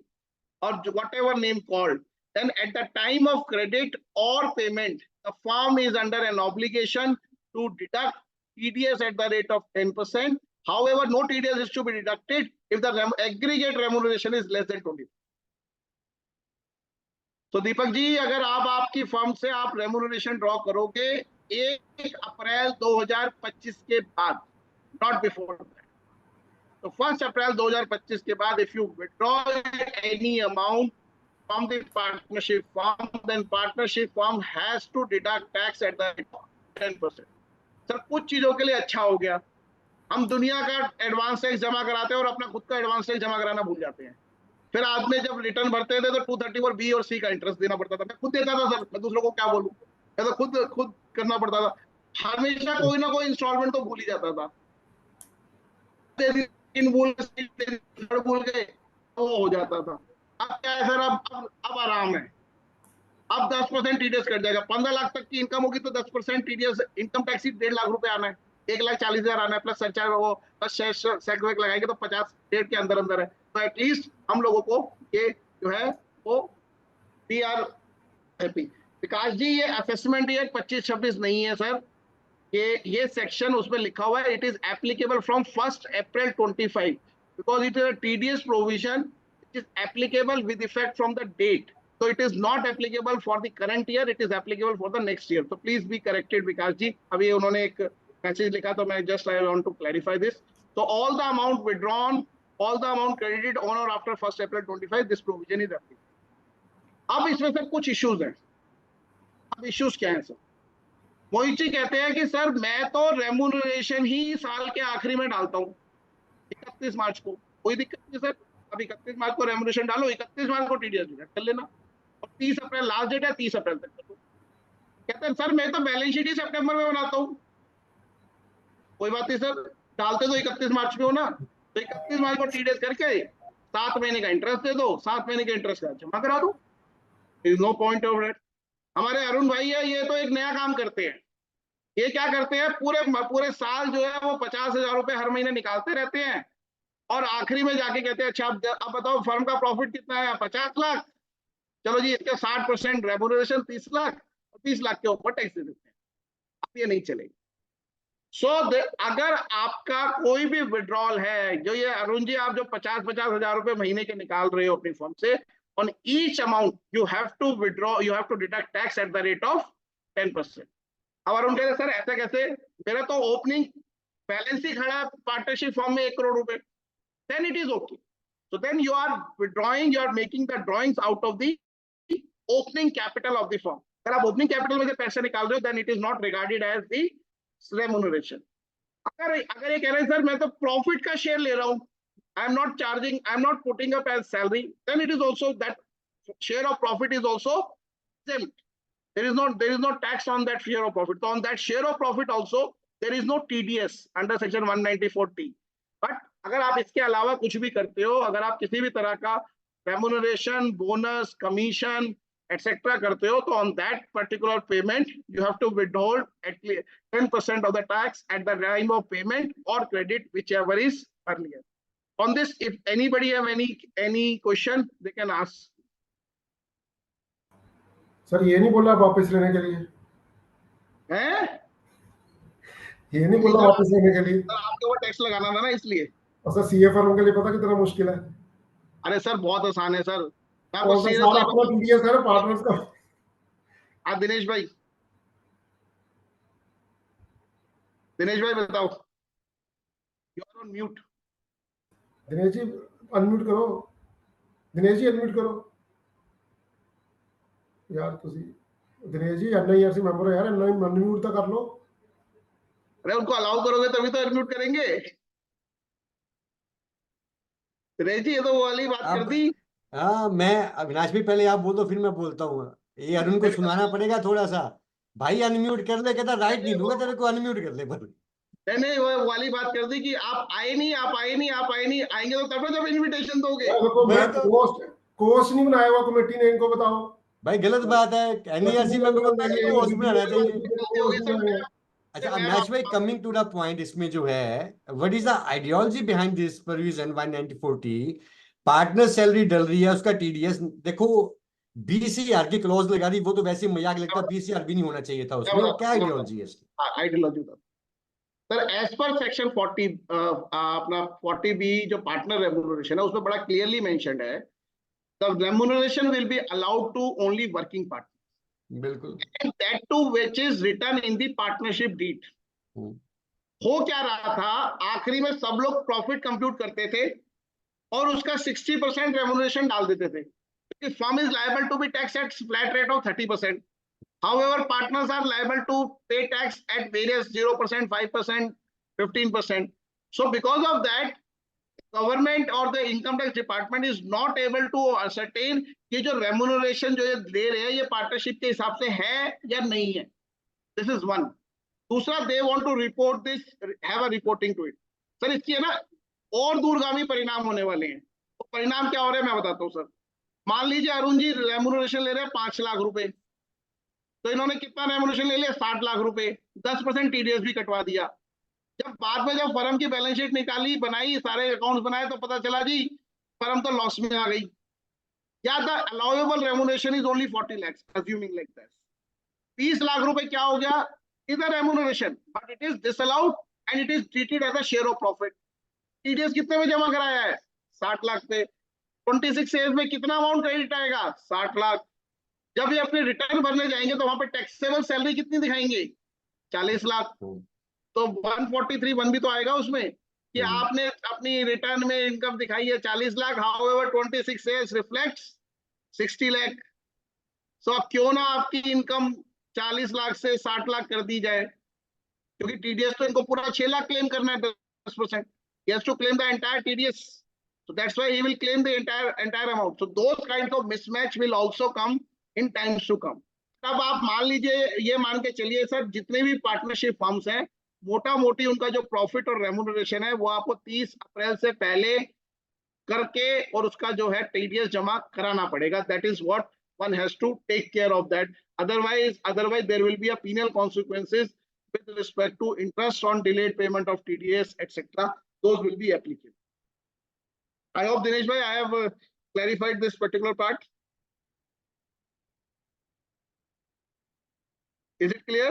or whatever name called, then at the time of credit or payment, the firm is under an obligation to deduct TDS at the rate of 10%. However, no TDS is to be deducted if the aggregate remuneration is less than 20%. तो दीपक जी, अगर आप आपकी firm से आप remuneration draw करोगे 1 अप्रैल 2025 के बाद, not before that, तो 1 अप्रैल 2025 के बाद if you withdraw any amount from the partnership firm, then partnership firm has to deduct tax at the 10%. Sir कुछ चीजों के लिए अच्छा हो गया, हम दुनिया का एडवांस टैक्स जमा कराते हैं और अपना खुद का एडवांस टैक्स जमा कराना भूल जाते हैं. फिर आदमी जब रिटर्न भरते थे तो 234B और C का इंटरेस्ट देना पड़ता था. मैं खुद देता था सर, मैं दूसरों को क्या बोलूं, मैं तो खुद करना पड़ता था. हमेशा कोई ना कोई इंस्टॉलमेंट तो भूल ही जाता था. भूल गए तो हो जाता था. अब क्या है सर, अब आराम है. अब 10% TDS कट जाएगा. 15 लाख तक की इनकम होगी तो 10% TDS, इनकम टैक्स ही 1.5 लाख रुपए आना है, 1,40,000 आना है, प्लस सरचार्ज वो प्लस सेक वेक लगाएंगे तो 50 डेढ़ के अंदर है. तो एटलीस्ट हम लोगों को ये जो है वो वी आर हैप्पी. विकास जी, ये असेसमेंट ईयर 25-26 नहीं है सर, ये सेक्शन उसमें लिखा हुआ है, it is applicable from 1 April 25 because it is a TDS provision, it is applicable with effect from the date. So it is not applicable for the current year, it is applicable for the next year. So please be corrected विकास जी. अभी उन्होंने एक message लिखा तो मैं just I want to clarify this. So all the amount withdrawn, all the amount credited on or after 1 April 25, this provision is applicable. अब इसमें sir कुछ issues हैं. अब इश्यूज क्या हैं सर? मोहित जी कहते हैं कि सर मैं तो रेम्यूनरेशन ही साल के आखिरी में डालता हूँ 31 मार्च को. कोई दिक्कत नहीं सर, अब 31 मार्च को रेम्यूनरेशन डालो, 31 मार्च को TDS डिडक्ट कर लेना, और 30 अप्रैल लास्ट डेट है, 30 अप्रैल तक करो. कहते हैं सर मैं तो बैलेंस शीट ही सितंबर में बनाता हूँ. कोई बात नहीं सर, डालते तो 31 मार्च में हो ना, तो 31 मार्च को TDS करके 7 महीने का इंटरेस्ट दे दो, 7 महीने के इंटरेस्ट का जमा करा दो. Is no point of it. हमारे अरुण भाई है, ये तो एक नया काम करते हैं. ये क्या करते हैं, पूरे साल जो है वो 50,000 रुपए हर महीने निकालते रहते हैं, और आखिरी में जाके कहते हैं अच्छा अब बताओ फर्म का प्रॉफिट कितना है, 50 लाख, चलो जी इसके 60% रेम्यूनरेशन 30 लाख, और 30 लाख के ऊपर टैक्स दे देते हैं. अब ये नहीं चलेगी. अगर आपका कोई भी विड्रॉल है, जो ये अरुण जी आप जो 50,000 रुपए महीने के निकाल रहे हो अपनी फर्म से, on each amount you have to withdraw, you have to deduct tax at the rate of 10%. अब अरुण कह रहे सर ऐसा कैसे, मेरा तो ओपनिंग बैलेंस ही खड़ा पार्टनरशिप फॉर्म में 1 करोड़ रुपए, then it is okay. So then you are withdrawing, you are making the drawings out of the opening capital of the firm. अगर आप ओपनिंग कैपिटल में से पैसे निकाल रहे हो, then it is not regarded as the remuneration. अगर ये कह रहे हैं सर मैं तो प्रॉफिट का शेयर ले रहा हूं, I am not charging, I am not putting up as salary, then it is also that share of profit is also exempt. There is no tax on that share of profit. So on that share of profit also there is no TDS under section 194T. But अगर आप इसके अलावा कुछ भी करते हो, अगर आप किसी भी तरह का remuneration, bonus, commission, etc. करते हो, तो on that particular payment you have to withhold at least 10% of the tax at the time of payment or credit, whichever is earlier. On this, if anybody have any question, they can ask. Sir ये नहीं बोला वापस लेने के लिए, हैं? ये नहीं बोला वापस लेने के लिए। सर आपके ऊपर टैक्स लगाना था ना इसलिए। और सर सीए फर्म के लिए पता कितना मुश्किल है। अरे सर बहुत आसान है सर। कौन सा सारा अपना टीडीएस है ना पार्टनर्स का। आप दिनेश भाई बताओ। You are on mute. Dinesh ji unmute करो, दिनेश जी अनम्यूट करो यार, ਤੁਸੀਂ दिनेश जी एनआईआरसी मेंबर हो यार, अनम्यूट तो कर लो। अरे उनको अलाउ करोगे तभी तो अनम्यूट करेंगे। दिनेश जी ये तो वो वाली बात कर दी। हाँ, मैं अविनाश भी पहले आप बोल दो फिर मैं बोलता हूँ। ये अरुण को सुनाना पड़ेगा थोड़ा सा। भाई अनम्यूट कर ले, कहता राइट नहीं दूंगा तेरे को, अनम्यूट कर ले। पर नहीं वो वाली बात कर दी कि आप आए नहीं, आएंगे तो तब जब इनविटेशन दोगे। कोस्ट नहीं बनाया हुआ कमेटी ने, इनको बताओ। भाई गलत बात है, एनईआरसी मेंबर को पहले तो होश में आना चाहिए। अच्छा अविनाश भाई, कमिंग टू द पॉइंट, इसमें जो है what is the ideology behind this provision 194T? Partner salary डल रही है, उसका टीडीएस देखो, बीसीआर की क्लॉज लगा दी, वो तो वैसे ही मजाक लगता, बीसीआर भी नहीं होना चाहिए था उसमें। क्या आइडियोलॉजी है इसकी? आइडियोलॉजी था सर, एज पर सेक्शन 40 अपना 40B जो पार्टनर रेम्यूनरेशन है उसमें बड़ा क्लियरली मेंशन्ड है, the remuneration will be allowed to only working partner. बिल्कुल। That too which is written in the partnership deed. हो क्या रहा था, आखिरी में सब लोग प्रॉफिट कंप्यूट करते थे और उसका 60% रेम्यूनरेशन डाल देते थे, क्योंकि firm is liable to be tax at flat rate of 30%. However, partners are liable to pay tax at various 0%, 5%, 15%. So because of that, government or the income tax department is not able to ascertain कि जो remuneration जो ये दे रहे हैं ये partnership के हिसाब से है या नहीं है. This is one. दूसरा, they want to report this, have a reporting to it. Sir इसकी है ना और दूरगामी परिणाम होने वाले हैं। तो परिणाम क्या हो रहे हैं मैं बताता हूँ सर। मान लीजिए अरुण जी रेम्यूनरेशन ले रहे हैं 5 लाख रुपए, तो इन्होंने कितना रेम्यूनरेशन ले लिया, 60 लाख रुपए, 10% टीडीएस भी कटवा दिया। जब बाद में जब फर्म की बैलेंस शीट निकाली, बनाई, सारे अकाउंट्स बनाए, तो पता चला जी फर्म तो लॉस में आ गई। या the allowable remuneration is only 40 lakh, assuming like that. 20 lakh रुपए क्या हो गया, is the remuneration, but it is disallowed and it is treated as a share of profit. TDS कितने में जमा कराया है, 60 लाख पे। 26 एज में कितना अमाउंट क्रेडिट आएगा, 60 लाख। जब ये अपने रिटर्न भरने जाएंगे तो वहां पे टैक्सेबल सैलरी कितनी दिखाएंगे, 40 लाख। तो 143(1) भी तो आएगा उसमें कि आपने अपनी रिटर्न में इनकम दिखाई है 40 lakh, however 26 AS reflects 60 lakh. So अब क्यों ना आपकी इनकम 40 लाख से 60 लाख कर दी जाए, क्योंकि टीडीएस तो इनको पूरा 6 लाख क्लेम करना है, 10%। He has to claim the entire TDS. So that's why he will claim the entire amount. So those kinds of mismatch will also come in times to come. तब आप मान लीजिए, ये मान के चलिए सर, जितने भी पार्टनरशिप फर्म्स हैं, मोटा मोटी उनका जो प्रॉफिट और रेम्यूनरेशन है वो आपको 30 अप्रैल से पहले करके और उसका जो है टीडीएस जमा कराना पड़ेगा. That is what one has to take care of that. Otherwise there will be a penal consequences with respect to interest on delayed payment of TDS, etc. Those will be applicable. I hope Dinesh bhai, I have clarified this particular part. Is it clear?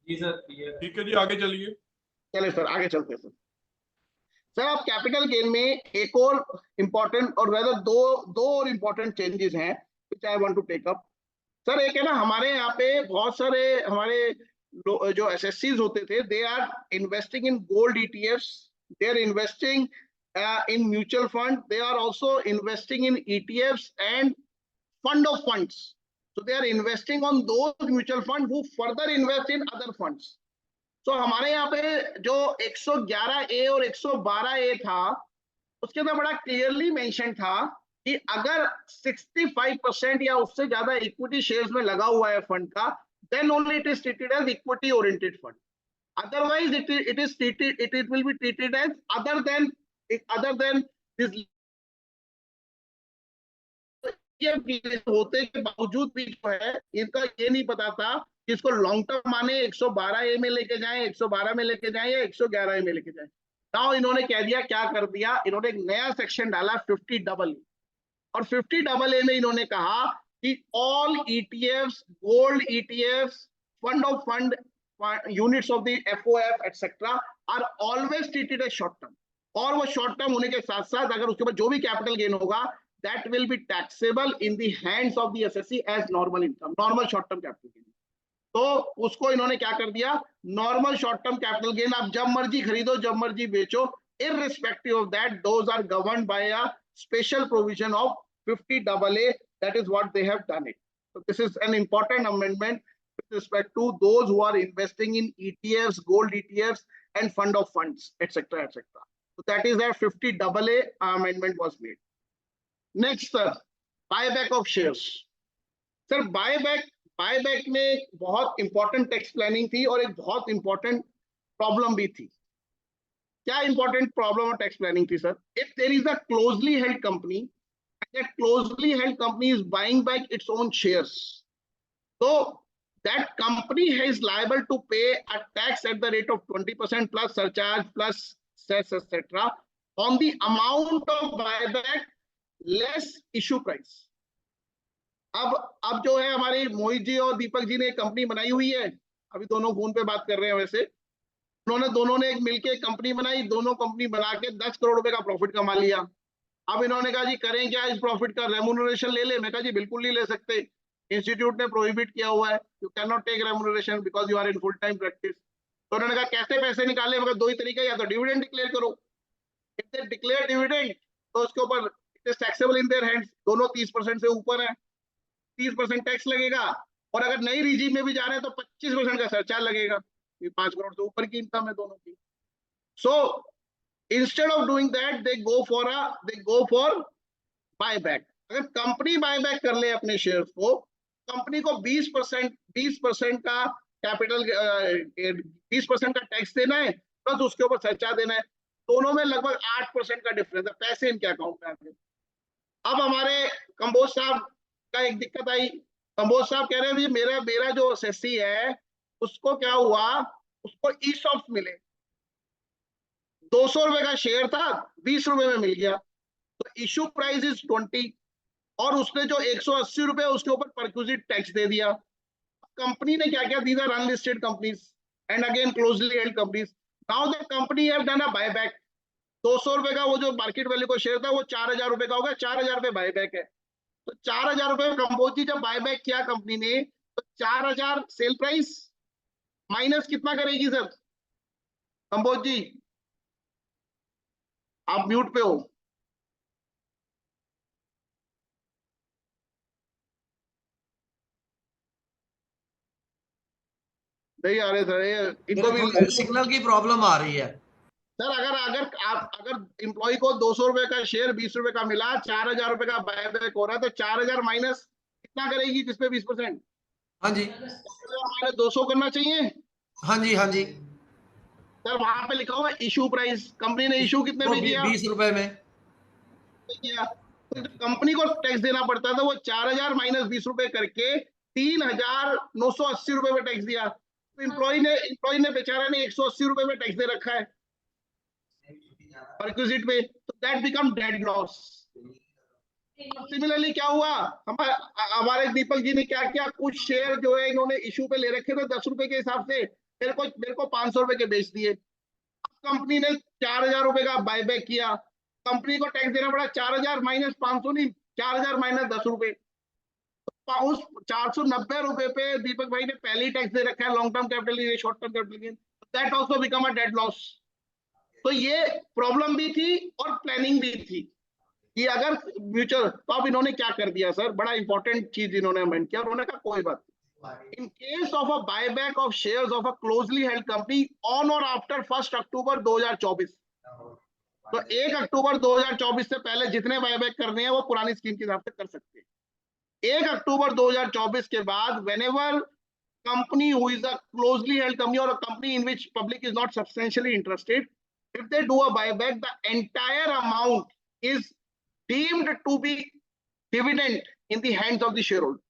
जी sir, clear. ठीक है जी, आगे चलिए। चलिए sir आगे चलते हैं sir. Sir आप कैपिटल गेन में एक और इम्पोर्टेंट और वेदर दो और इम्पोर्टेंट चेंजेस हैं which I want to take up. Sir एक है ना, हमारे यहाँ पे बहुत सारे हमारे जो एसएससीज होते थे, they are investing in gold ETFs, they are investing in mutual fund, they are also investing in ETFs and fund of funds. So they are investing on those mutual funds who further invest in other funds. So हमारे यहाँ पे जो 111A और 112A था, उसके अंदर बड़ा clearly mention था कि अगर 65% या उससे ज्यादा इक्विटी शेयर्स में लगा हुआ है फंड का, then only it is treated as equity oriented fund. Otherwise it will be treated as other than this होते के बावजूद भी जो है इनका ये नहीं पता था कि इसको लॉन्ग टर्म माने 112A में लेके जाएं, 112 में लेके जाएं या 111A में लेके जाएं। नाउ इन्होंने कह दिया, क्या कर दिया, इन्होंने एक नया सेक्शन डाला 50AA, और 50AA में इन्होंने कहा कि all ETFs, gold ETFs, fund of fund units of the FOF etcetera are always treated as short term. और वो शॉर्ट टर्म होने के साथ साथ अगर उसके ऊपर जो भी कैपिटल गेन होगा, that will be taxable in the hands of the SSC as normal income, normal short term capital gain. तो उसको इन्होंने क्या कर दिया, normal short term capital gain आप जब मर्जी खरीदो, जब मर्जी बेचो, irrespective of that, those are governed by a special provision of 50AA. That is what they have done it. So this is an important amendment with respect to those who are investing in ETFs, gold ETFs, and fund of funds, etc., etc. So that is that 50AA amendment was made. Next, sir, buyback of shares. Sir, buyback में बहुत important tax planning थी और एक बहुत important problem भी थी. क्या important problem और tax planning थी, sir? If there is a closely held company, that closely held company is buying back its own shares, so that company is liable to pay a tax at the rate of 20% plus surcharge plus cess, etc. on the amount of buyback less issue price. अब जो है हमारे मोहित जी और दीपक जी ने company बनाई हुई है, अभी दोनों फोन पे बात कर रहे हैं, वैसे उन्होंने दोनों ने एक मिलके कंपनी बनाई, दोनों कंपनी बना के 10 करोड़ रुपए का प्रॉफिट कमा लिया। अब इन्होंने कहा जी करें क्या इस प्रॉफिट का, रेम्यूनरेशन ले ले। मैं कहा जी बिल्कुल नहीं ले सकते, इंस्टीट्यूट ने प्रोहिबिट किया हुआ है, you can not take remuneration because you are in full time practice. तो उन्होंने कहा कैसे पैसे निकाले, मगर दो ही तरीका, या तो डिविडेंड डिक्लेयर करो, इफ दे डिक्लेयर डिविडेंड तो उसके ऊपर टैक्सेबल इन देयर हैंड्स, दोनों 30% से ऊपर है, 30% टैक्स लगेगा, और अगर नई रिजीम में भी जा रहे हैं तो 25% का सरचार्ज लगेगा। 5 करोड़ से ऊपर की इनकम है दोनों की। So instead of doing that they go for buyback. अगर कंपनी बायबैक कर ले अपने शेयर्स को, कंपनी को 20% का कैपिटल 20% का टैक्स देना है, प्लस उसके ऊपर सरचार्ज देना है, दोनों में लगभग 8% का डिफरेंस है, पैसे इनके अकाउंट में आते हैं। अब हमारे कंबोज साहब का एक दिक्कत आई, कंबोज साहब कह रहे हैं मेरा जो एसएससी है उसको क्या हुआ, उसको ईसॉप्स मिले, 200 रुपए का शेयर था 20 रुपए में मिल गया, तो इशू प्राइस इज 20, और उसने जो 180 रुपए उसके ऊपर परक्विजिट टैक्स दे दिया। कंपनी ने क्या किया, these are unlisted companies and again closely held companies, now the company have done a buyback. 200 रुपए का वो जो मार्केट वैल्यू का शेयर था वो 4000 रुपए का हो गया, 4000 रुपए बायबैक है। तो 4000 रुपए कंबोज जी जब बायबैक किया कंपनी ने, तो 4000 सेल प्राइस माइनस कितना करेगी सर कंबोज जी, आप म्यूट पे हो। नहीं आ रहे सर, इनको भी सिग्नल की प्रॉब्लम आ रही है सर। अगर एम्प्लॉय को 200 रुपए का शेयर 20 रुपए का मिला, 4000 रुपए का बायबैक हो रहा है, तो 4000 माइनस कितना करेगी जिसपे 20%? हाँ जी, माइनस 200 करना चाहिए। हाँ जी, हाँ जी सर वहां पे लिखा हुआ इशू प्राइस, कंपनी ने इशू कितने में किया, 20 रुपए में किया, तो कंपनी को टैक्स देना पड़ता था, वो 4000 माइनस 20 रुपए करके 3980 रुपए में टैक्स दिया। तो एम्प्लॉय ने बेचारा ने 180 रुपए में टैक्स दे रखा है परक्विजिट पे, तो that become dead loss. Similarly क्या हुआ, हमारे दीपक जी ने क्या किया, कुछ शेयर जो है इन्होंने इशू पे ले रखे थे 10 रुपए के हिसाब से, मेरे को 500 रुपए के बेच दिए। कंपनी ने 4,000 रुपए का बायबैक किया, कंपनी को टैक्स देना पड़ा 4,000 माइनस 500 नहीं, 4,000 माइनस 10 रुपए। उस 490 रुपए पे दीपक भाई ने पहले ही टैक्स दे रखा है, long term capital gain, short term capital gain, that also become a dead loss. तो ये प्रॉब्लम भी थी और प्लानिंग भी थी कि अगर म्यूचुअल, तो अब इन्होंने क्या कर दिया सर, बड़ा इंपॉर्टेंट चीज इन्होंने अमेंड किया, उन्होंने कहा कोई बात नहीं, इन case of a buyback of shares of a closely held company on और आफ्टर 1 अक्टूबर 2024, तो 1 अक्टूबर 2024 से पहले जितने बायबैक करने हैं वो पुरानी स्कीम के हिसाब से कर सकते हैं। 1 अक्टूबर 2024 के बाद whenever company who is a closely held company or a company in which public is not substantially interested, if they do a buyback, the entire amount is deemed to be dividend in the hands of the shareholder.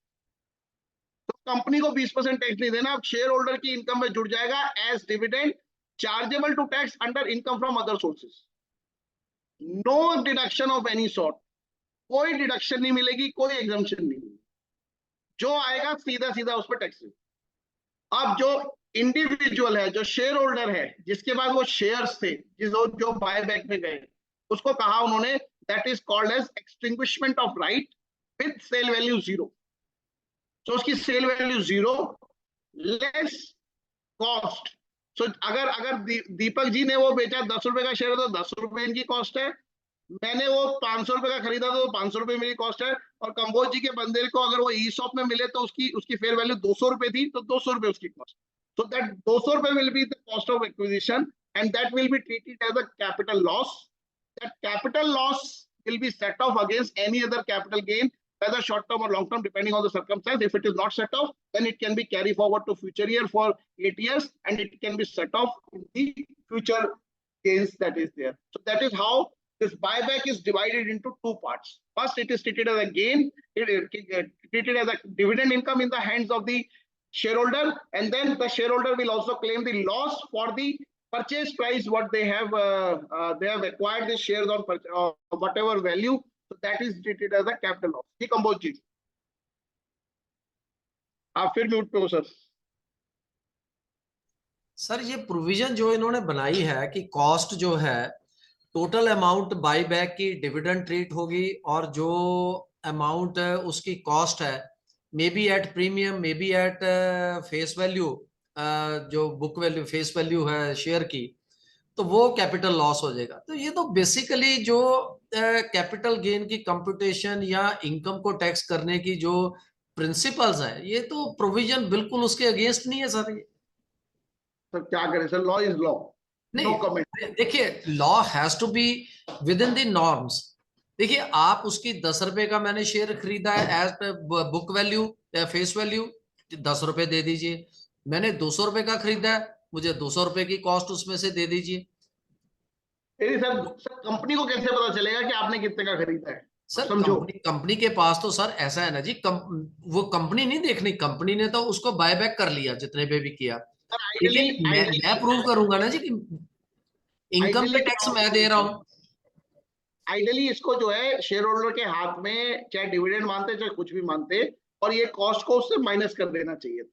तो company को 20% tax नहीं देना, अब share holder की income में जुड़ जाएगा as dividend, chargeable to tax under income from other sources, no deduction of any sort, कोई डिडक्शन नहीं मिलेगी, कोई एग्जम्पशन नहीं मिलेगी, जो आएगा सीधा सीधा उस पर टैक्स। अब जो इंडिविजुअल है, जो शेयर होल्डर है, जिसके पास वो शेयर्स थे, जो बायबैक में गए, उसको कहा उन्होंने that is called as extinguishment of right with sale value 0। तो उसकी sale value 0 less cost. So अगर दीपक जी ने वो बेचा 10 रुपए का शेयर, तो 10 रुपए इनकी कॉस्ट है, मैंने वो 500 रुपए का खरीदा तो 500 रुपए मेरी कॉस्ट है, और कंबोज जी के बंदे को अगर वो ई-शॉप में मिले तो उसकी फेयर वैल्यू 200 रुपए थी, तो 200 रुपए उसकी कॉस्ट। सो दैट 200 रुपए will be the cost of acquisition and that will be treated as a capital loss. That capital loss will be set off against any other capital gain, whether short term or long term, depending on the circumstance. If it is not set off, then it can be carried forward to future year for 8 years, and it can be set off in the future gains that is there. So that is how this buyback is divided into two parts. First, it is treated as a gain, it is treated as a dividend income in the hands of the shareholder, and then the shareholder will also claim the loss for the purchase price what they have acquired the shares on whatever value. So that is treated as a capital loss. जी कंबोज जी, आप फिर mute पे हो sir. Sir ये provision जो इन्होंने बनाई है कि कॉस्ट जो है टोटल अमाउंट बाईबैक की डिविडेंड ट्रीट होगी, और जो अमाउंट उसकी कॉस्ट है may be at premium, may be at face value, जो बुक वैल्यू फेस वैल्यू है शेयर की, तो वो कैपिटल लॉस हो जाएगा। तो ये तो बेसिकली जो कैपिटल गेन की कंप्यूटेशन या इनकम को टैक्स करने की जो प्रिंसिपल्स है, ये तो प्रोविजन बिल्कुल उसके अगेंस्ट नहीं है सर। ये सर क्या करें sir, law is law, no comment. देखिए law has to be within the norms. देखिए आप उसकी 10 रुपए का मैंने शेयर खरीदा है एज बुक वैल्यू या फेस वैल्यू, 10 रुपए दे दीजिए। मैंने 200 रुपए का खरीदा है, मुझे 200 रुपए की कॉस्ट उसमें से दे दीजिए। सर कंपनी को कैसे पता चलेगा कि आपने कितने का खरीदा है? सर समझो, कंपनी के पास तो सर ऐसा है ना जी, वो कंपनी नहीं देखनी, कंपनी ने तो उसको बायबैक कर लिया जितने पे भी किया, लेकिन मैं प्रूव करूंगा ना जी कि इनकम पे टैक्स मैं दे रहा हूँ। आइडियली इसको जो है शेयर होल्डर के हाथ में, चाहे डिविडेंड मानते चाहे कुछ भी मानते, और ये कॉस्ट को उससे माइनस कर देना चाहिए,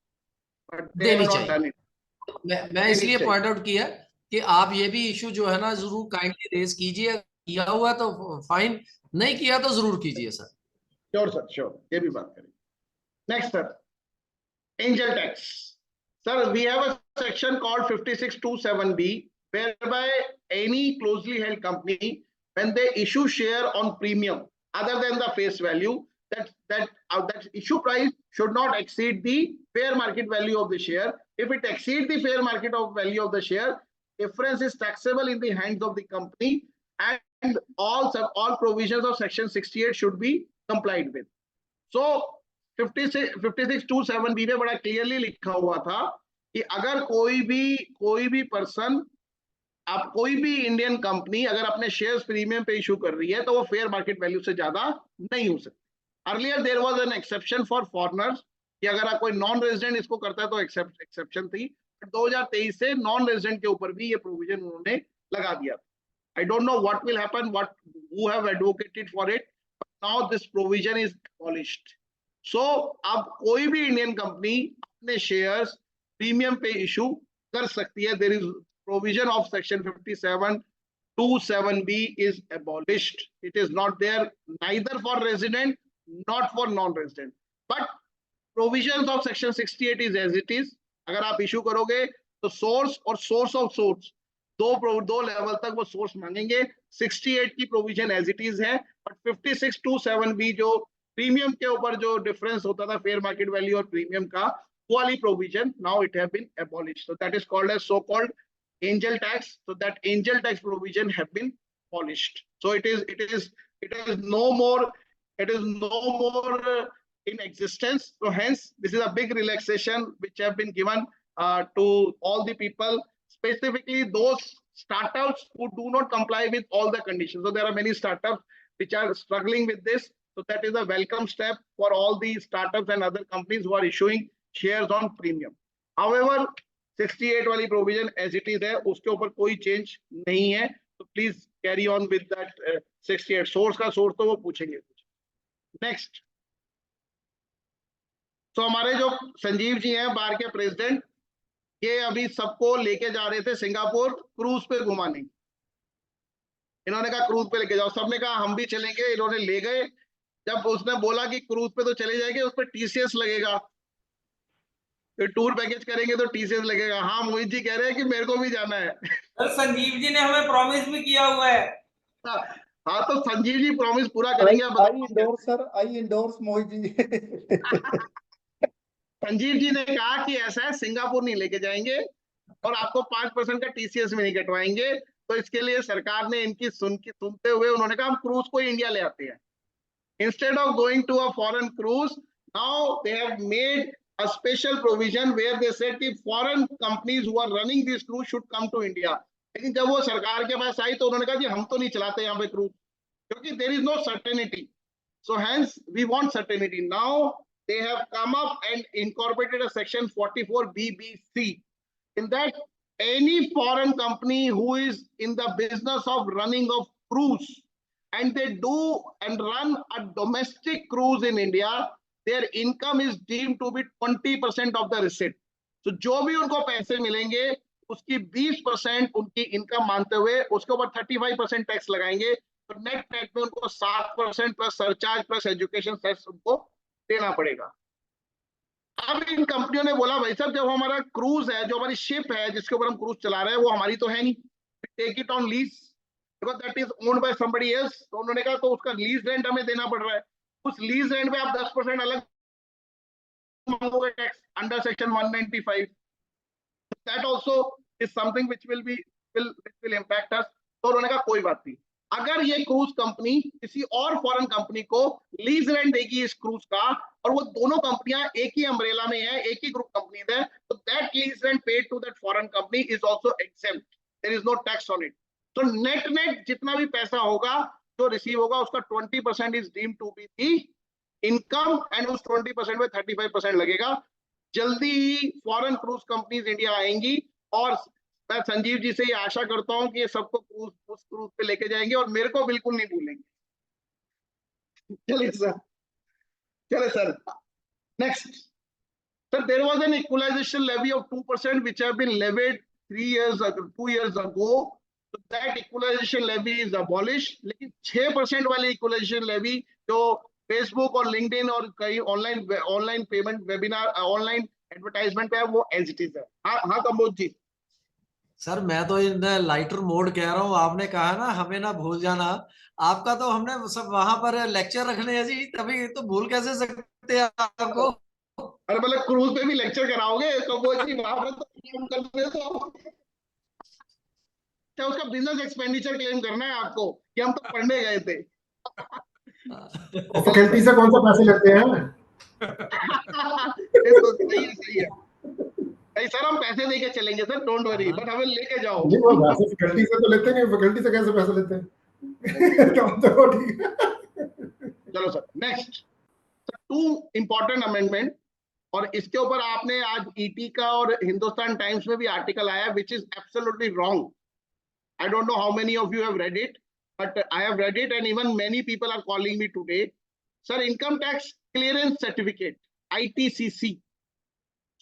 देनी चाहिए। मैं इसलिए पॉइंट आउट किया कि आप ये भी इशू जो है ना जरूर काइंडली रेज कीजिए, किया हुआ तो फाइन, नहीं किया तो जरूर कीजिए सर। श्योर सर, श्योर, ये भी बात करें। Next sir, angel tax. Sir we have a section called 5627B whereby any closely held company, when they issue share on premium other than the face value, that issue price should not exceed the fair market value of the share. If it exceeds the fair market value of the share, difference is taxable in the hands of the company, and all provisions of section 68 should be complied with. So 5627B में बड़ा clearly लिखा हुआ था कि अगर कोई भी person, आप कोई भी इंडियन कंपनी अगर अपने शेयर्स प्रीमियम पे इशू कर रही है तो वो फेयर मार्केट वैल्यू से ज्यादा नहीं हो सकती। Earlier there was an exception for foreigners कि अगर कोई नॉन रेजिडेंट इसको करता है तो एक्सेप्शन थी, 2023 से नॉन रेजिडेंट के ऊपर भी ये प्रोविजन उन्होंने लगा दिया। I don't know what will happen, what who have advocated for it, but now this provision is abolished. सो अब कोई भी इंडियन कंपनी अपने शेयर्स प्रीमियम पे इशू कर सकती है। There is provision of section 57(2)(7)(b) is abolished. It is not there neither for resident, not for non-resident. But provisions of section 68 is as it is. अगर आप issue करोगे तो source और source of source दो level तक वो source मांगेंगे. 68 की प्रोविजन एज इट इज है, बट 56(2)(7)(b) जो प्रीमियम के ऊपर जो डिफरेंस होता था फेयर मार्केट वैल्यू और प्रीमियम का, वो वाली provision now it have been abolished. So that is called as so called angel tax. So that angel tax provision have been abolished. So it is no more in existence. So hence this is a big relaxation which have been given to all the people, specifically those startups who do not comply with all the conditions. So there are many startups which are struggling with this. So that is a welcome step for all the startups and other companies who are issuing shares on premium. However, 68 वाली provision as it is है, उसके ऊपर कोई change नहीं है. So please carry on with that 68. Source का source तो वो पूछेंगे. Next. So हमारे जो संजीव जी हैं बार के प्रेसिडेंट, ये अभी सबको लेके जा रहे थे सिंगापुर क्रूज पे घुमाने. इन्होंने कहा क्रूज पे लेके जाओ, सबने कहा हम भी चलेंगे. इन्होंने ले गए. जब उसने बोला कि क्रूज पे तो चले जाएंगे, उस पर टीसीएस लगेगा, तो टूर पैकेज करेंगे तो टीसीएस लगेगा. हाँ, मोहित जी कह रहे हैं कि मेरे को भी जाना है. संजीव जी ने हमें प्रॉमिस भी किया हुआ है. हाँ, तो संजीव जी प्रॉमिस पूरा करेंगे. I endorse Mohit ji. संजीव जी ने कहा कि ऐसा है, सिंगापुर नहीं लेके जाएंगे और आपको 5% का टीसीएस में नहीं कटवाएंगे. तो इसके लिए सरकार ने इनकी सुनते हुए उन्होंने कहा हम क्रूज को इंडिया ले आते हैं. Instead of going to a foreign cruise, now they have made a special provision where they said कि foreign companies who are running this cruise should come to India. लेकिन जब वो सरकार के पास आई तो उन्होंने कहा कि हम तो नहीं चलाते यहाँ पे क्रूज, क्योंकि there is no certainty. So hence we want certainty. Now they have come up and incorporated a section 44(b)(c). In that, any foreign company who is in the business of running of cruise and they do and run a domestic cruise in India, their income is deemed to be 20% of the receipt. So जो भी उनको पैसे मिलेंगे उसकी 20% उनकी income मानते हुए उसके ऊपर 35% टैक्स लगाएंगे. तो नेट में उनको 7% plus surcharge plus education cess उनको देना पड़ेगा. अब इन कंपनियों ने बोला भाई साहब, जब हमारा क्रूज है, जो हमारी शिप है जिसके ऊपर हम क्रूज चला रहे हैं, वो हमारी तो है नहीं, take it on lease because that is owned by somebody else. तो उन्होंने कहा तो उसका लीज रेंट हमें देना पड़ रहा है. उस लीज रेंट पे आप 10% अलग मांगोगे tax under section 195. That also is something which will impact us. तो उन्होंने कहा कोई बात नहीं, अगर ये क्रूज कंपनी किसी और फॉरेन कंपनी को लीज रेंट देगी इस क्रूज का, और वो दोनों कंपनियां एक ही अम्ब्रेला में है, एक ही ग्रुप कंपनी है, तो that lease rent paid to that foreign company is also exempt. There is no tax on it. तो नेट जितना भी पैसा होगा जो रिसीव होगा उसका 20% is deemed to be the income and उस 20% में 35% लगेगा. जल्दी ही फॉरेन क्रूज कंपनीज इंडिया आएंगी और मैं संजीव जी से ये आशा करता हूं कि ये सबको उस क्रूज पे लेके जाएंगे और मेरे को बिल्कुल नहीं भूलेंगे. चलिए sir. Next sir, there was an equalisation levy of 2% which have been levied 2 years ago. So that equalization levy is abolished. लेकिन 6% वाली equalization levy जो फेसबुक और लिंक्डइन और कई online payment webinar online advertisement पे है, वो एज इट इज है. हाँ कंबोज जी. सर मैं तो इन लाइटर मोड कह रहा हूँ. आपने कहा ना हमें ना भूल जाना, आपका तो हमने सब वहां पर लेक्चर रखने हैं जी, तभी तो भूल कैसे सकते हैं आपको. अरे मतलब क्रूज पे भी लेक्चर कराओगे कंबोज जी? वहां पर तो कर रहे हो. क्या उसका बिजनेस एक्सपेंडिचर क्लेम करना है आपको कि हम तो पढ़ने गए थे? फैकल्टी से कौन सा पैसे लेते हैं? तो सही है. नहीं सर, हम पैसे देके चलेंगे सर, डोंट वरी, बट हमें लेके जाओ. नहीं, वो वैसे फैकल्टी से तो लेते नहीं, फैकल्टी से कैसे पैसे लेते हैं? तो ठीक है. चलो सर, नेक्स्ट. 2 इंपॉर्टेंट अमेंडमेंट, और इसके ऊपर आपने आज ईटी का और हिंदुस्तान टाइम्स में भी आर्टिकल आया विच is absolutely wrong. I don't know how many of you have read it, but I have read it and even many people are calling me today. Sir, income tax clearance certificate, ITCC.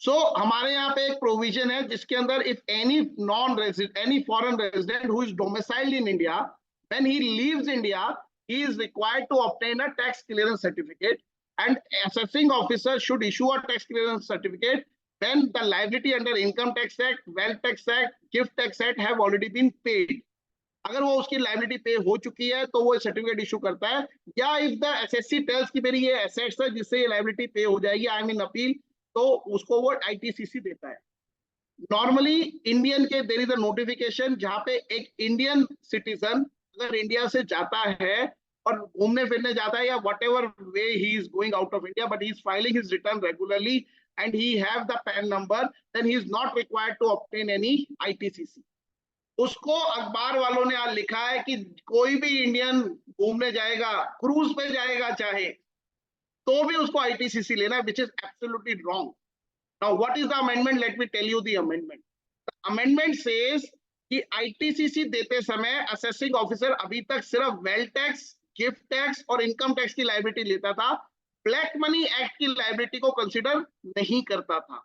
हमारे यहाँ पे एक provision है जिसके अंदर if any non resident, any foreign resident who is domiciled in India, when he leaves India, he is required to obtain a tax clearance certificate, and assessing officer should issue a tax clearance certificate when the liability under Income Tax Act, Wealth Tax Act, Gift Tax Act have already been paid. अगर वो उसकी liability पे हो चुकी है तो वो certificate issue करता है, या इफ द एसएससी टेल्स की मेरी ये एसेट्स है जिससे ये लाइबिलिटी पे हो जाएगी, आई एम इन अपील, तो उसको वो आईटीसीसी देता है। नॉर्मली इंडियन के देयर इज अ नोटिफिकेशन जहां पे एक इंडियन सिटीजन अगर इंडिया से जाता है और घूमने फिरने जाता है या whatever way he is going out of India, but he is filing his return regularly and he have the PAN number, then he is not required to obtain any ITCC. उसको अखबार वालों ने आज लिखा है कि कोई भी इंडियन घूमने जाएगा, क्रूज पे जाएगा चाहे, तो भी उसको आईटीसीसी लेना है, which is absolutely wrong. Now what is the amendment? Let me tell you the amendment. The amendment says कि आईटीसीसी देते समय असेसिंग ऑफिसर अभी तक सिर्फ वेल्थ टैक्स, गिफ्ट टैक्स और इनकम टैक्स की लायबिलिटी लेता था, ब्लैक मनी एक्ट की लायबिलिटी को कंसीडर नहीं करता था।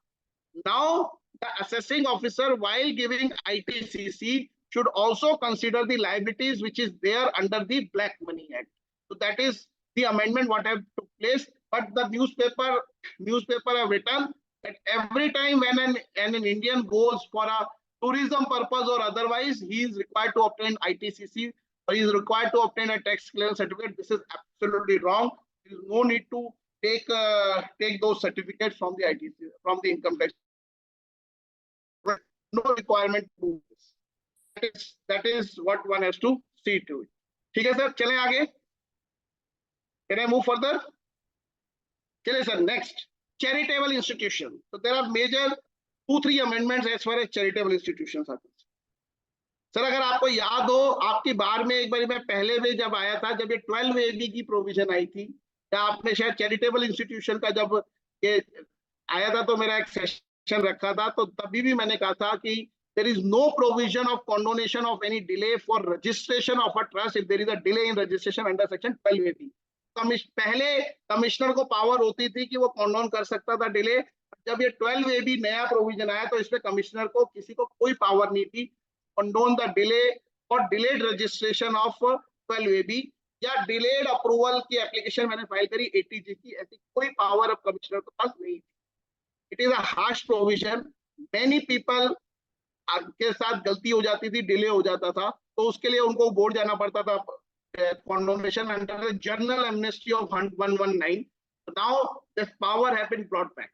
Now the assessing officer while giving ITCC should also consider the liabilities which is there under the Black Money Act. So that is the amendment what have took place. But the newspaper have written that every time when an Indian goes for a tourism purpose or otherwise, he is required to obtain ITCC or he is required to obtain a tax clearance certificate. This is absolutely wrong. There is no need to take those certificates from the ITC, from the income tax. No requirement to do this. That is what one has to see to it. ठीक है sir, चलें आगे। Can I move further? चलिए sir, next, charitable institution. So there are major 2-3 amendments as far as charitable institutions are concerned. Sir अगर आपको याद हो, आपकी बार में एक बार मैं पहले में जब आया था, जब ये 12AB की प्रोविजन आई थी, या आपने शायद चैरिटेबल इंस्टीट्यूशन का जब ये आया था तो मेरा एक सेशन रखा था, तो तभी भी मैंने कहा था कि there is no provision of condonation of any delay for registration of a trust if there is a delay in registration under section 12AB. पहले कमिश्नर को पावर होती थी कि वो कॉन्डोन कर सकता था डिले। जब ये 12AB नया प्रोविजन आया तो इसमें कमिश्नर को किसी को कोई पावर नहीं थी कॉन्डोन द डिले और डिलेड रजिस्ट्रेशन ऑफ 12AB या डिलेड अप्रूवल की एप्लीकेशन मैंने फाइल करी ATG की, ऐसी कोई पावर अब कमिश्नर के पास नहीं थी। It is a harsh provision. Many people के साथ गलती हो जाती थी, डिले हो जाता था, तो उसके लिए उनको बोर्ड जाना पड़ता था condonation under the General Amnesty of 119. Now this power have been brought back.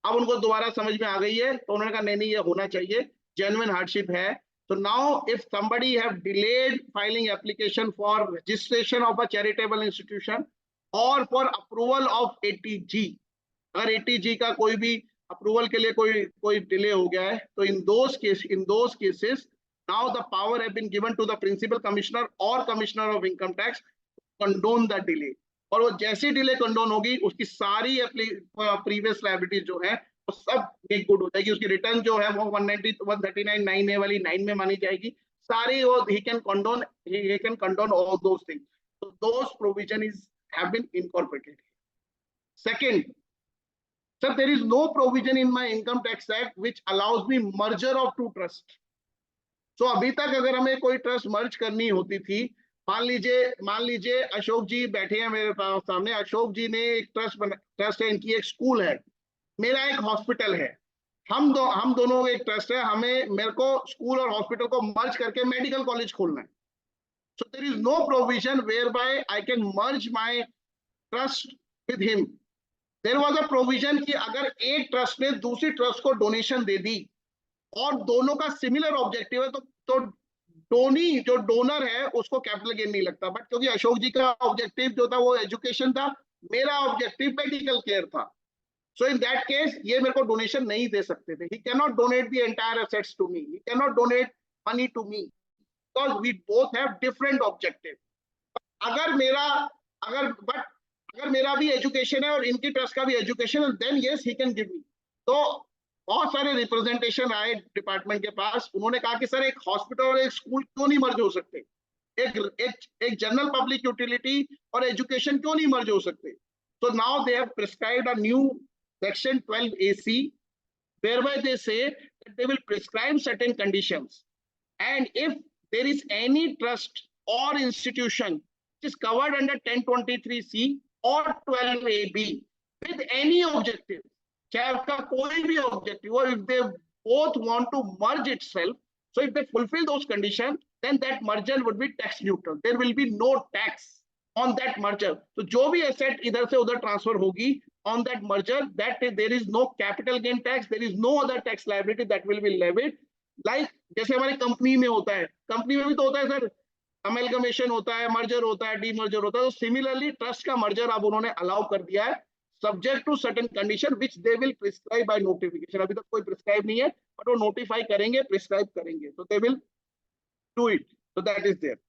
अब उनको दोबारा समझ में आ गई है, तो उन्होंने कहा नहीं ये होना चाहिए, genuine hardship है। So now if somebody have delayed filing application for registration of a charitable institution or for approval of ATG, अगर ATG का कोई भी अप्रूवल के लिए कोई डिले हो गया है, तो in those cases now the power have been given to the principal commissioner or commissioner of income tax to condone the delay, और वो जैसी डिले कंडोन होगी उसकी सारी प्रीवियस लायबिलिटी जो है वो सब मेक गुड हो जाएगी। उसकी रिटर्न जो है वो 139(9)(a) वाली 9 में मानी जाएगी सारी, वो he can condone all those things. So those provisions have been incorporated. Second, sir, there is no provision in my Income Tax Act which allows me merger of two trusts. So अभी तक अगर हमें कोई trust मर्ज करनी होती थी, मान लीजिए अशोक जी बैठे हैं मेरे सामने, अशोक जी ने एक ट्रस्ट है, इनकी एक स्कूल है, मेरा एक हॉस्पिटल है, हम दोनों एक ट्रस्ट है, मेरे को स्कूल और हॉस्पिटल को मर्ज करके मेडिकल कॉलेज खोलना है। So there is no provision whereby I can merge my trust with him. There was a provision कि अगर एक ट्रस्ट ने दूसरी ट्रस्ट को डोनेशन दे दी और दोनों का सिमिलर ऑब्जेक्टिव है, तो जो डोनर है उसको कैपिटल गेन नहीं लगता। बट क्योंकि अशोक जी का ऑब्जेक्टिव जो था वो एजुकेशन था, मेरा ऑब्जेक्टिव मेडिकल केयर था, सो इन दैट केस ये मेरे को डोनेशन नहीं दे सकते थे। He can not donate the entire assets to me, he can not donate money to me because we both have different objective. अगर मेरा भी एजुकेशन है और इनकी ट्रस्ट का भी एजुकेशन है, then yes he can give me. तो बहुत सारे रिप्रेजेंटेशन आए डिपार्टमेंट के पास, उन्होंने कहा कि सर एक हॉस्पिटल और एक स्कूल क्यों नहीं मर्ज हो सकते, एक जनरल पब्लिक यूटिलिटी और एजुकेशन क्यों नहीं मर्ज हो सकते। तो now they have prescribed a new section 12AC whereby they say that they will prescribe certain conditions. And if there is any trust or institution which is covered under 1023C or 12AB with any objective, चाहे उसका कोई भी objective हो, if they both want to merge itself, so if they fulfill those conditions, then that merger would be tax neutral. There will be no tax on that merger. So जो भी asset इधर से उधर transfer होगी on that merger, that there is no capital gain tax, there is no other tax liability that will be levied. Like जैसे हमारी company में होता है, कंपनी में भी तो होता है सर, अमेलगमेशन होता है, मर्जर होता है, डीमर्जर होता है. तो सिमिलरली ट्रस्ट का मर्जर अब उन्होंने अलाउ कर दिया है, subject to certain condition which they will prescribe by notification. अभी तक कोई प्रिस्क्राइब नहीं है, बट वो नोटिफाई करेंगे, प्रिस्क्राइब करेंगे, तो they will do it. So that is there.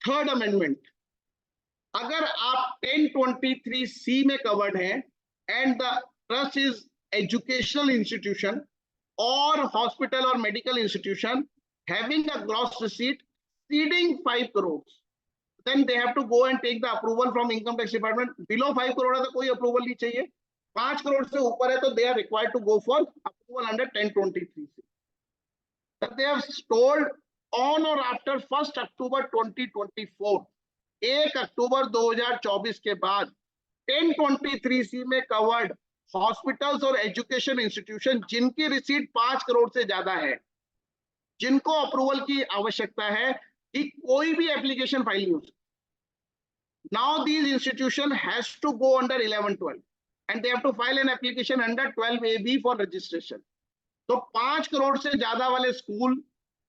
Third amendment, अगर आप 1023C में कवर्ड हैं and the trust is educational institution और हॉस्पिटल और medical institution having a gross receipt exceeding 5 crores, then they have to go and take the approval from income tax department. Below 5 crore है तो कोई approval नहीं चाहिए. 5 करोड़ से ऊपर है तो they are required to go for approval under 1023C. That they have told on or after 1st October 2024, 1 अक्टूबर 2024 के बाद 1023C में कवर्ड हॉस्पिटल्स और एजुकेशन इंस्टीट्यूशन जिनकी रिसीट 5 करोड़ से ज्यादा है, जिनको अप्रूवल की आवश्यकता है कि कोई भी एप्लीकेशन फाइल नहीं हो सकती. Now these institution has to go under 11-12 and they have to file an application under 12AB for registration. तो 5 करोड़ से ज्यादा वाले स्कूल,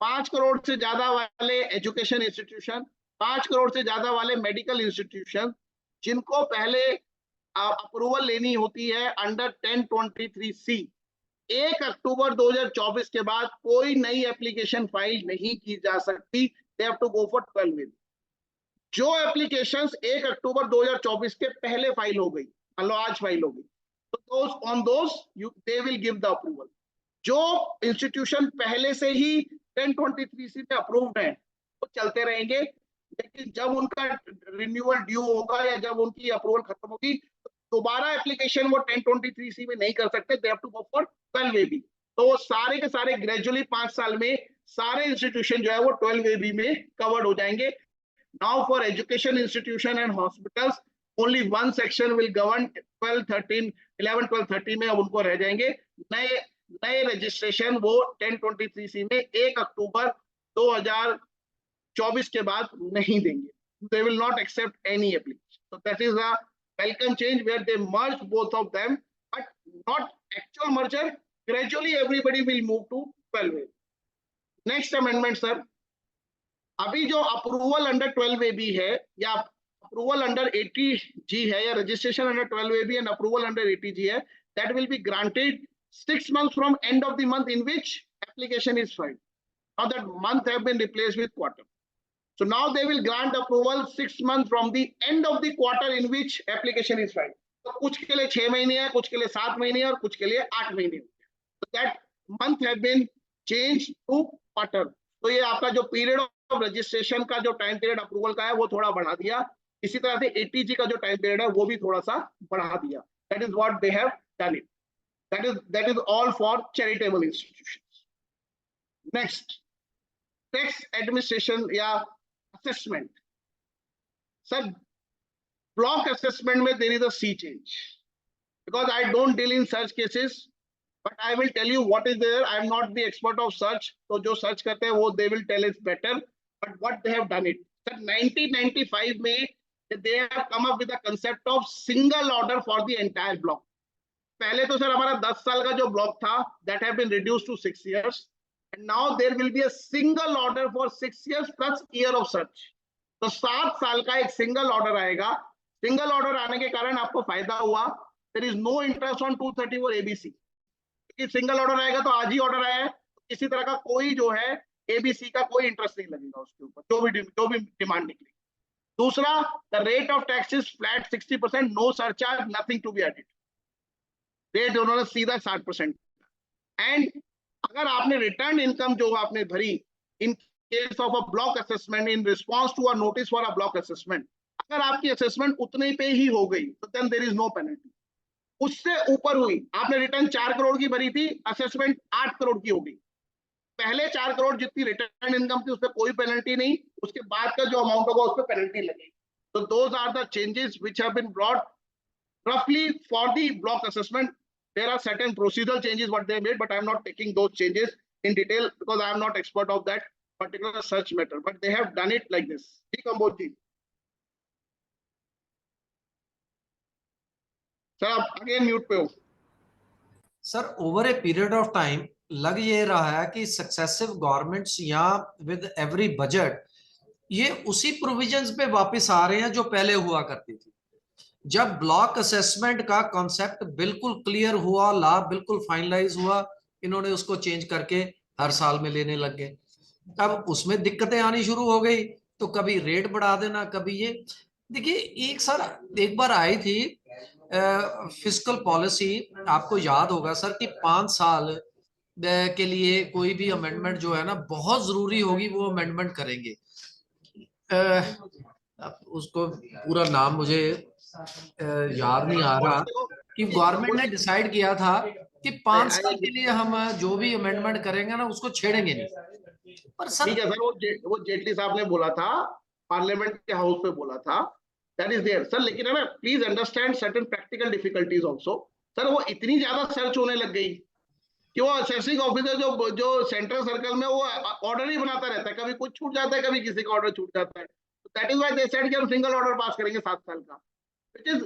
5 करोड़ से ज्यादा वाले एजुकेशन इंस्टीट्यूशन, 5 करोड़ से ज्यादा वाले मेडिकल इंस्टीट्यूशन, जिनको पहले अप्रूवल लेनी होती है अंडर 1023C, 1 अक्टूबर 2024 के बाद कोई नई एप्लीकेशन फाइल नहीं की जा सकती. They have to go for 12AB. जो एप्लीकेशंस 1 अक्टूबर 2024 के पहले फाइल हो गई, मान लो आज फाइल हो गई, तो on those they will give the approval. जो इंस्टीट्यूशन पहले से ही 1023C में अप्रूव्ड है वो चलते रहेंगे, लेकिन जब उनका रिन्यूअल ड्यू होगा या जब उनकी अप्रूवल खत्म होगी तो दोबारा एप्लीकेशन वो 1023C में नहीं कर सकते. They have to go for 12AB. तो वो सारे के सारे ग्रेजुअली 5 साल में सारे इंस्टीट्यूशन जो है वो 12AB में कवर्ड हो जाएंगे. Now for education institution and hospitals only one section will govern. 11, 12, 13 में अब उनको रह जाएंगे. नए रजिस्ट्रेशन वो 1023C में 1 अक्टूबर 2024 के बाद नहीं देंगे. They will not accept any application. So that is a welcome change where they merge both of them, but not actual merger. Gradually everybody will move to 12AB. Next amendment sir, अभी जो approval under 12AB है या approval under 80G है या registration under 12AB and approval under 80G है, that will be granted 6 months from end of the month in which application is filed. Now that month have been replaced with quarter. So now they will grant approval 6 months from the end of the quarter in which application is filed. तो कुछ के लिए 6 महीने है, कुछ के लिए 7 महीने और कुछ के लिए 8 महीने. So that month have been changed to quarter. तो ये आपका जो पीरियड ऑफ रजिस्ट्रेशन का जो टाइम पीरियड अप्रूवल का है वो थोड़ा बढ़ा दिया. इसी तरह से 80G का जो टाइम पीरियड है वो भी थोड़ा सा बढ़ा दिया. That is what they have done it. That is all for charitable institutions. Next, tax administration या assessment. Sir, block assessment में there is a sea change because I don't deal in such cases, but I will tell you what is there. I am not the expert of search, तो जो search करते हैं वो they will tell us better. But what they have done it. Sir, 1995 में they have come up with the concept of single order for the entire block. पहले तो sir हमारा 10 साल का जो ब्लॉक था that have been reduced to 6 years. And now there will be a single order for 6 years plus year of search. तो 7 साल का एक सिंगल ऑर्डर आएगा. सिंगल ऑर्डर आने के कारण आपको फायदा हुआ. There is no interest on 234 ABC. क्योंकि सिंगल ऑर्डर आएगा तो आज ही ऑर्डर आया है, इसी तरह का कोई जो है ABC का कोई इंटरेस्ट नहीं लगेगा उसके ऊपर, जो भी डिमांड निकलेगी. दूसरा, the rate of tax is flat 60%, no surcharge, nothing to be added. Rate उन्होंने सीधा 60%. एंड अगर आपने रिटर्न इनकम जो आपने भरी in case of a block assessment in response to a notice for a block assessment, अगर आपकी assessment उतने पे ही हो गई तो then there is no penalty. उससे ऊपर हुई, आपने रिटर्न 4 करोड़ की भरी थी, असेसमेंट 8 करोड़ की होगी, पहले 4 करोड़ जितनी रिटर्न इनकम थी उस पर कोई पेनल्टी नहीं, उसके बाद का जो अमाउंट होगा उस पर पेनल्टी लगेगी। तो those are the changes which have been brought roughly for the block assessment. There are certain procedural changes what they made, but I am not taking those changes in detail because I am not expert of that particular search matter, but they have done it like this. Ji, sir, आप again mute पे हो। Sir over a period of time लग ये रहा है कि successive governments यहाँ with every budget ये उसी प्रोविजंस पे वापस आ रहे हैं जो पहले हुआ करती थी। जब ब्लॉक असेसमेंट का कॉन्सेप्ट बिल्कुल क्लियर हुआ, ला बिल्कुल फाइनलाइज हुआ, इन्होंने उसको चेंज करके हर साल में लेने लग गए। अब उसमें दिक्कतें आनी शुरू हो गई, तो कभी रेट बढ़ा देना, कभी ये। देखिए एक बार आई थी फिस्कल पॉलिसी, आपको याद होगा सर कि 5 साल के लिए कोई भी अमेंडमेंट जो है ना बहुत जरूरी होगी, वो अमेंडमेंट करेंगे। उसको पूरा नाम मुझे याद नहीं आ रहा कि गवर्नमेंट ने डिसाइड किया था कि 5 साल के लिए हम जो भी अमेंडमेंट करेंगे ना उसको छेड़ेंगे नहीं। पर सर ठीक है सर, वो जेटली साहब ने बोला था, पार्लियामेंट के हाउस पे बोला था, दैट इज देयर सर। लेकिन है ना, please understand certain practical difficulties also. Sir वो इतनी ज्यादा सर्च होने लग गई कि वो असेसिंग ऑफिसर जो सेंट्रल सर्कल में वो ऑर्डर ही बनाता रहता है, कभी कुछ छूट जाता है, कभी किसी का ऑर्डर छूट जाता है। That is why they said कि हम सिंगल ऑर्डर पास करेंगे 7 साल का,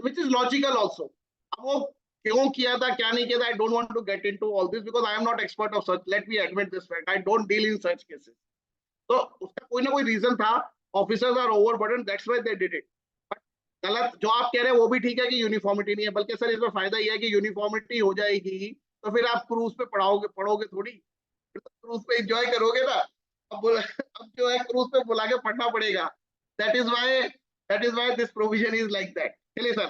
which is logical also. अब वो क्यों किया था, क्या नहीं किया था, I don't want to get into all this because I am not expert of such. Let me admit this fact. I don't deal in such cases. तो उसका कोई ना कोई रीजन था, officers are overburden, that's why they did it. But गलत जो आप कह रहे हैं वो भी ठीक है कि यूनिफॉर्मिटी नहीं है, बल्कि सर इसमें फायदा ये है कि यूनिफॉर्मिटी हो जाएगी तो फिर आप क्रूज पे पढ़ोगे थोड़ी, फिर तो क्रूज पे एंजॉय करोगे ना। अब जो है क्रूज पे बुला के पढ़ना पड़ेगा। That is why this provision is like that. चलिए sir,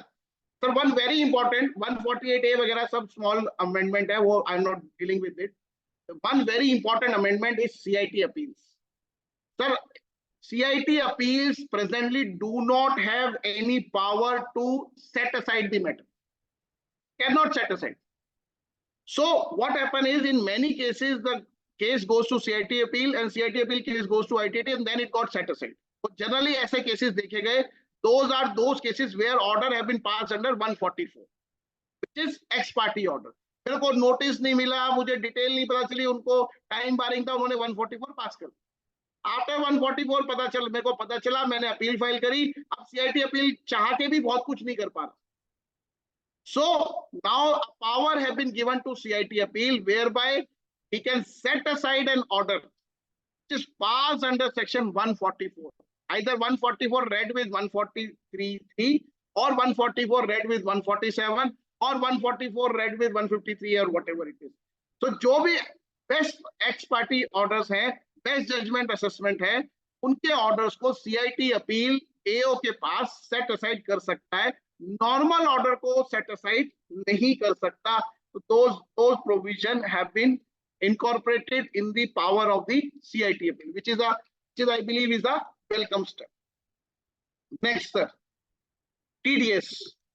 sir one very important 148A वगैरह सब स्मॉल अमेंडमेंट है, वो I am not dealing with it. One very important amendment is CIT appeals. Sir, CIT appeals presently do not have any power to set aside the matter. Cannot set aside. So what happen is in many cases the case goes to CIT appeal and CIT appeal case goes to ITT and then it got set aside. So generally ऐसे cases देखे गए, those are those cases where order have been passed under 144, which is ex parte order. मेरे को notice नहीं मिला, मुझे detail नहीं पता चली, उनको टाइम बारिंग था, उन्होंने 144 पास कर। आफ्टर 144 पता चल, मेरे को पता चला, मैंने अपील फाइल करी। अब CIT अपील चाह के भी बहुत कुछ नहीं कर पा रहा। So now a power have been given to CIT appeal whereby he can set aside an order which is passed under section 144, either 144 read with 143(3) or 144 read with 147 or 144 read with 153 or whatever it is. So जो भी best x party orders हैं, best judgement assessment है, उनके orders को CIT appeal AO के पास set aside कर सकता है, नॉर्मल ऑर्डर को सेट असाइड नहीं कर सकता। those provision have been incorporated in the power of the CIT appeal, which I believe is a welcome step. Next, sir, TDS.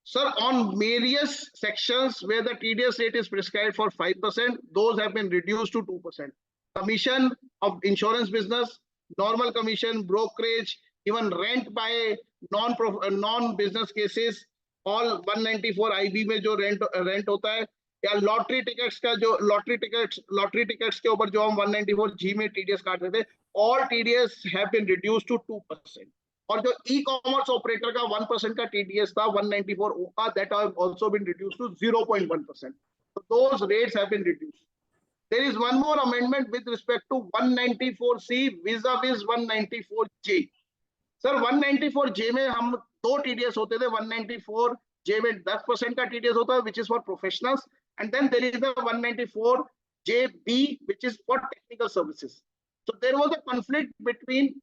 Sir, on various sections where the TDS rate is prescribed for 5%, those have been reduced to 2%. Commission of insurance business, normal commission, brokerage, even rent by non-business cases, all 194 IB में जो rent होता है, या lottery tickets का जो lottery tickets के ऊपर जो हम 194 G में TDS काट रहे थे, all TDS have been reduced to 2%. और जो ई-कॉमर्स ऑपरेटर का 1% का TDS था 194 O का, that have also been reduced to 0.1%. So those rates have been reduced. There is one more amendment with respect to 194C vis-a-vis 194J. Sir, 194J में हम दो TDS होते थे, 194J में 10% का TDS होता है, which is for professionals, and then there is the 194JB, which is for technical services. So there was a conflict between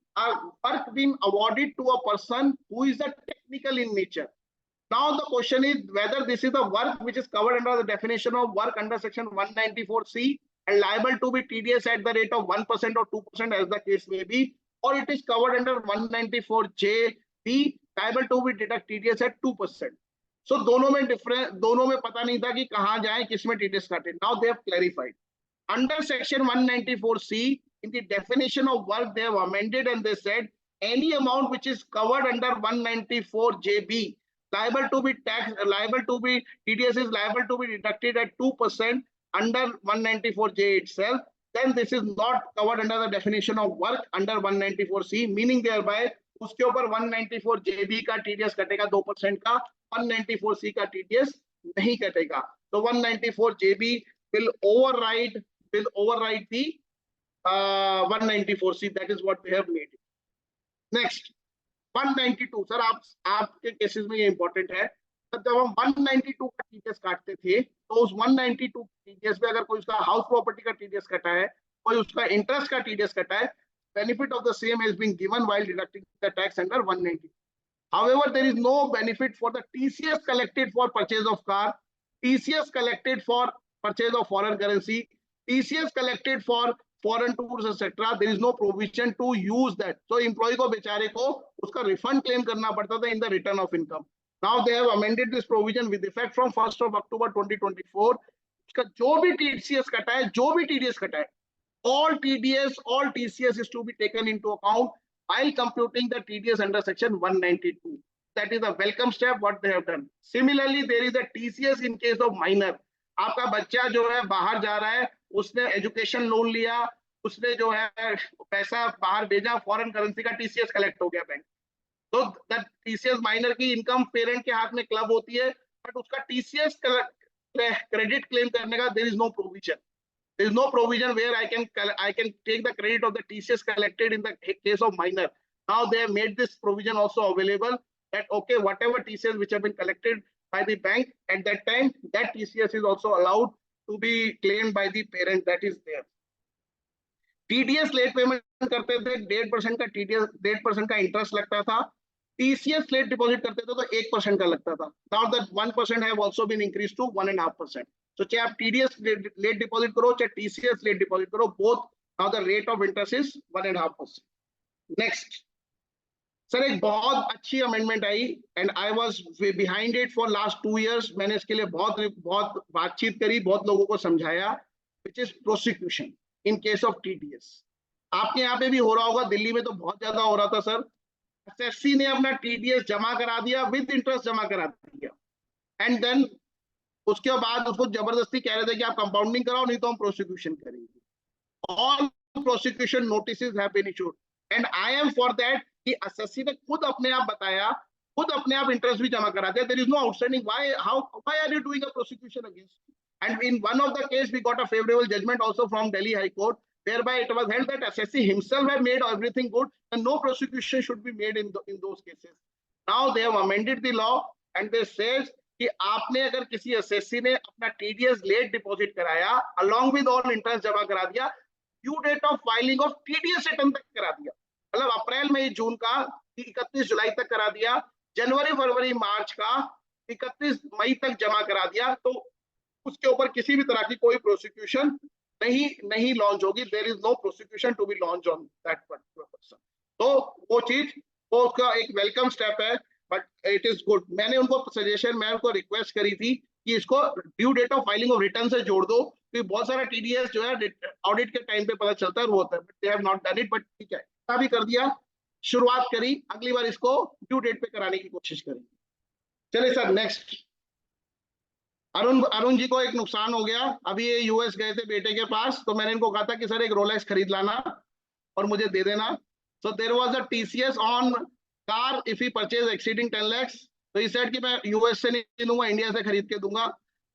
work being awarded to a person who is a technical in nature. Now the question is whether this is the work which is covered under the definition of work under section 194C and liable to be TDS at the rate of 1% or 2% as the case may be, or it is covered under 194JB, liable to be deduct TDS at 2%. सो दोनों में difference, दोनों में पता नहीं था कि कहाँ जाए, किसमें टीडीएस काटे. Now they have clarified. Under section 194C, in the definition of work, they have amended and they said any amount which is covered under 194JB liable to be taxed, liable to be TDS is liable to be deducted at 2% under 194J itself. Then this is not covered under the definition of work under 194C, meaning thereby उसके ऊपर 194JB का TDS कटेगा 2% का, 194C का TDS नहीं कटेगा. तो 194JB will override the 194C. That is what they have made it. Next, 192. Sir आपके केसेस में ये इंपॉर्टेंट है. जब हम 192 का टीडीएस काटते थे तो उस 192 टीडीएस में अगर कोई उसका हाउस प्रॉपर्टी का टीडीएस कटा है, कोई उसका इंटरेस्ट का टीडीएस कटा है, benefit of the same has been given while deducting the tax under 192. However, there is no benefit for the TCS collected for purchase of car, TCS collected for purchase of foreign currency, TCS collected for foreign tours, etc. There is no provision to use that. So employee को बेचारे को उसका refund claim करना पड़ता था in the return of income. Now they have amended this provision with effect from 1st of October 2024. उसका जो भी TCS कटा है, जो भी TDS कटा है, all TDS, all TCS is to be taken into account while computing the TDS under section 192. That is a welcome step what they have done. Similarly, there is a TCS in case of minor. आपका बच्चा जो है बाहर जा रहा है, उसने education loan लिया, उसने जो है पैसा बाहर भेजा, फॉरेन करेंसी का टीसीएस कलेक्ट हो गया बैंक. तो टीसीएस माइनर की इनकम पेरेंट के हाथ में क्लब होती है, बट उसका टीसीएस क्रेडिट क्लेम करने का there is no provision. There is no provision where I can take the credit of the TCS collected in the case of minor. Now they have made this provision also available that okay, whatever TCS which have been collected by the bank at that time, that TCS is also allowed to be claimed by the parent. That is there. TDS late payment करते थे 1.5% का TDS 1.5% का interest लगता था. TCS late deposit करते थे तो 1% का लगता था. Now that 1% have also been increased to 1.5%. So चाहे आप TDS late deposit करो, चाहे TCS late deposit करो, both now the rate of interest is 1.5%. Next, sir एक बहुत अच्छी amendment I and I was behind it for last 2 years. मैंने इसके लिए बहुत बातचीत करी, बहुत लोगों को समझाया, which is prosecution in case of TDS. आपके यहाँ पे भी हो रहा होगा, दिल्ली में तो बहुत ज्यादा हो रहा था सर. एसएससी ने अपना TDS जमा करा दिया, विद इंटरेस्ट जमा करा दिया, एंड देन उसके बाद उसको जबरदस्ती कह रहे थे कि आप कंपाउंडिंग कराओ, नहीं तो हम प्रोसिक्यूशन करेंगे. All prosecution notices have been issued and I am for that कि एसएससी ने खुद अपने आप बताया, खुद अपने आप इंटरेस्ट भी जमा करा दिया. There is no outstanding. Why are you doing a prosecution against? And in one of the case we got a favourable judgment also from Delhi high court, whereby it was held that SSC himself had made everything good and no prosecution should be made in those cases. Now they have amended the law and they says कि आपने अगर किसी SSC ने अपना TDS late deposit कराया along with all interest जमा करा दिया, due date of filing of TDS return तक करा दिया, मतलब अप्रैल मई जून का 31 जुलाई तक करा दिया, जनवरी फरवरी मार्च का 31 मई तक जमा करा दिया, तो उसके ऊपर किसी भी तरह की कोई प्रोसिक्यूशन नहीं लॉन्च होगी. There is no prosecution to be launch on that particular person. तो वो चीज वो उसका एक वेलकम स्टेप है, बट इट इज गुड. मैंने उनको रिक्वेस्ट करी थी कि इसको due date of filing of return से जोड़ दो, क्योंकि बहुत सारा टीडीएस जो है ऑडिट के टाइम पे पता चलता है वो होता है, but they have not done it. But ठीक है, अभी कर दिया, शुरुआत करी, अगली बार इसको ड्यू डेट पे कराने की कोशिश करेंगे. चलिए सर नेक्स्ट. अरुण जी को एक नुकसान हो गया. अभी ये यूएस गए थे बेटे के पास, तो मैंने इनको कहा था कि सर एक रोलेक्स खरीद लाना और मुझे दे देना. So there was a TCS on car if he purchase exceeding 10 lakhs. तो इस सेट कि मैं यूएस से नहीं दूंगा, इंडिया से खरीद के दूंगा.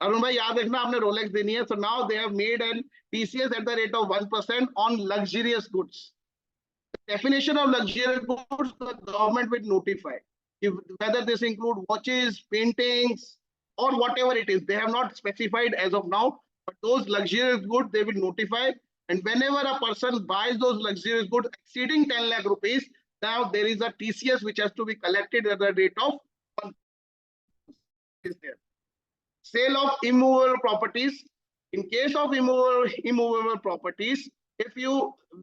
अरुण भाई याद रखना, आपने रोलेक्स देनी है. So now they have made an TCS at the rate of 1% on luxurious goods. Definition of luxurious goods, the government will notify whether this include watches, paintings, or whatever it is. They have not specified as of now, but those luxurious goods they will notify. And whenever a person buys those luxurious goods exceeding 10 lakh rupees, now there is a TCS which has to be collected at the rate of 1%. Sale of immovable properties. In case of immovable properties,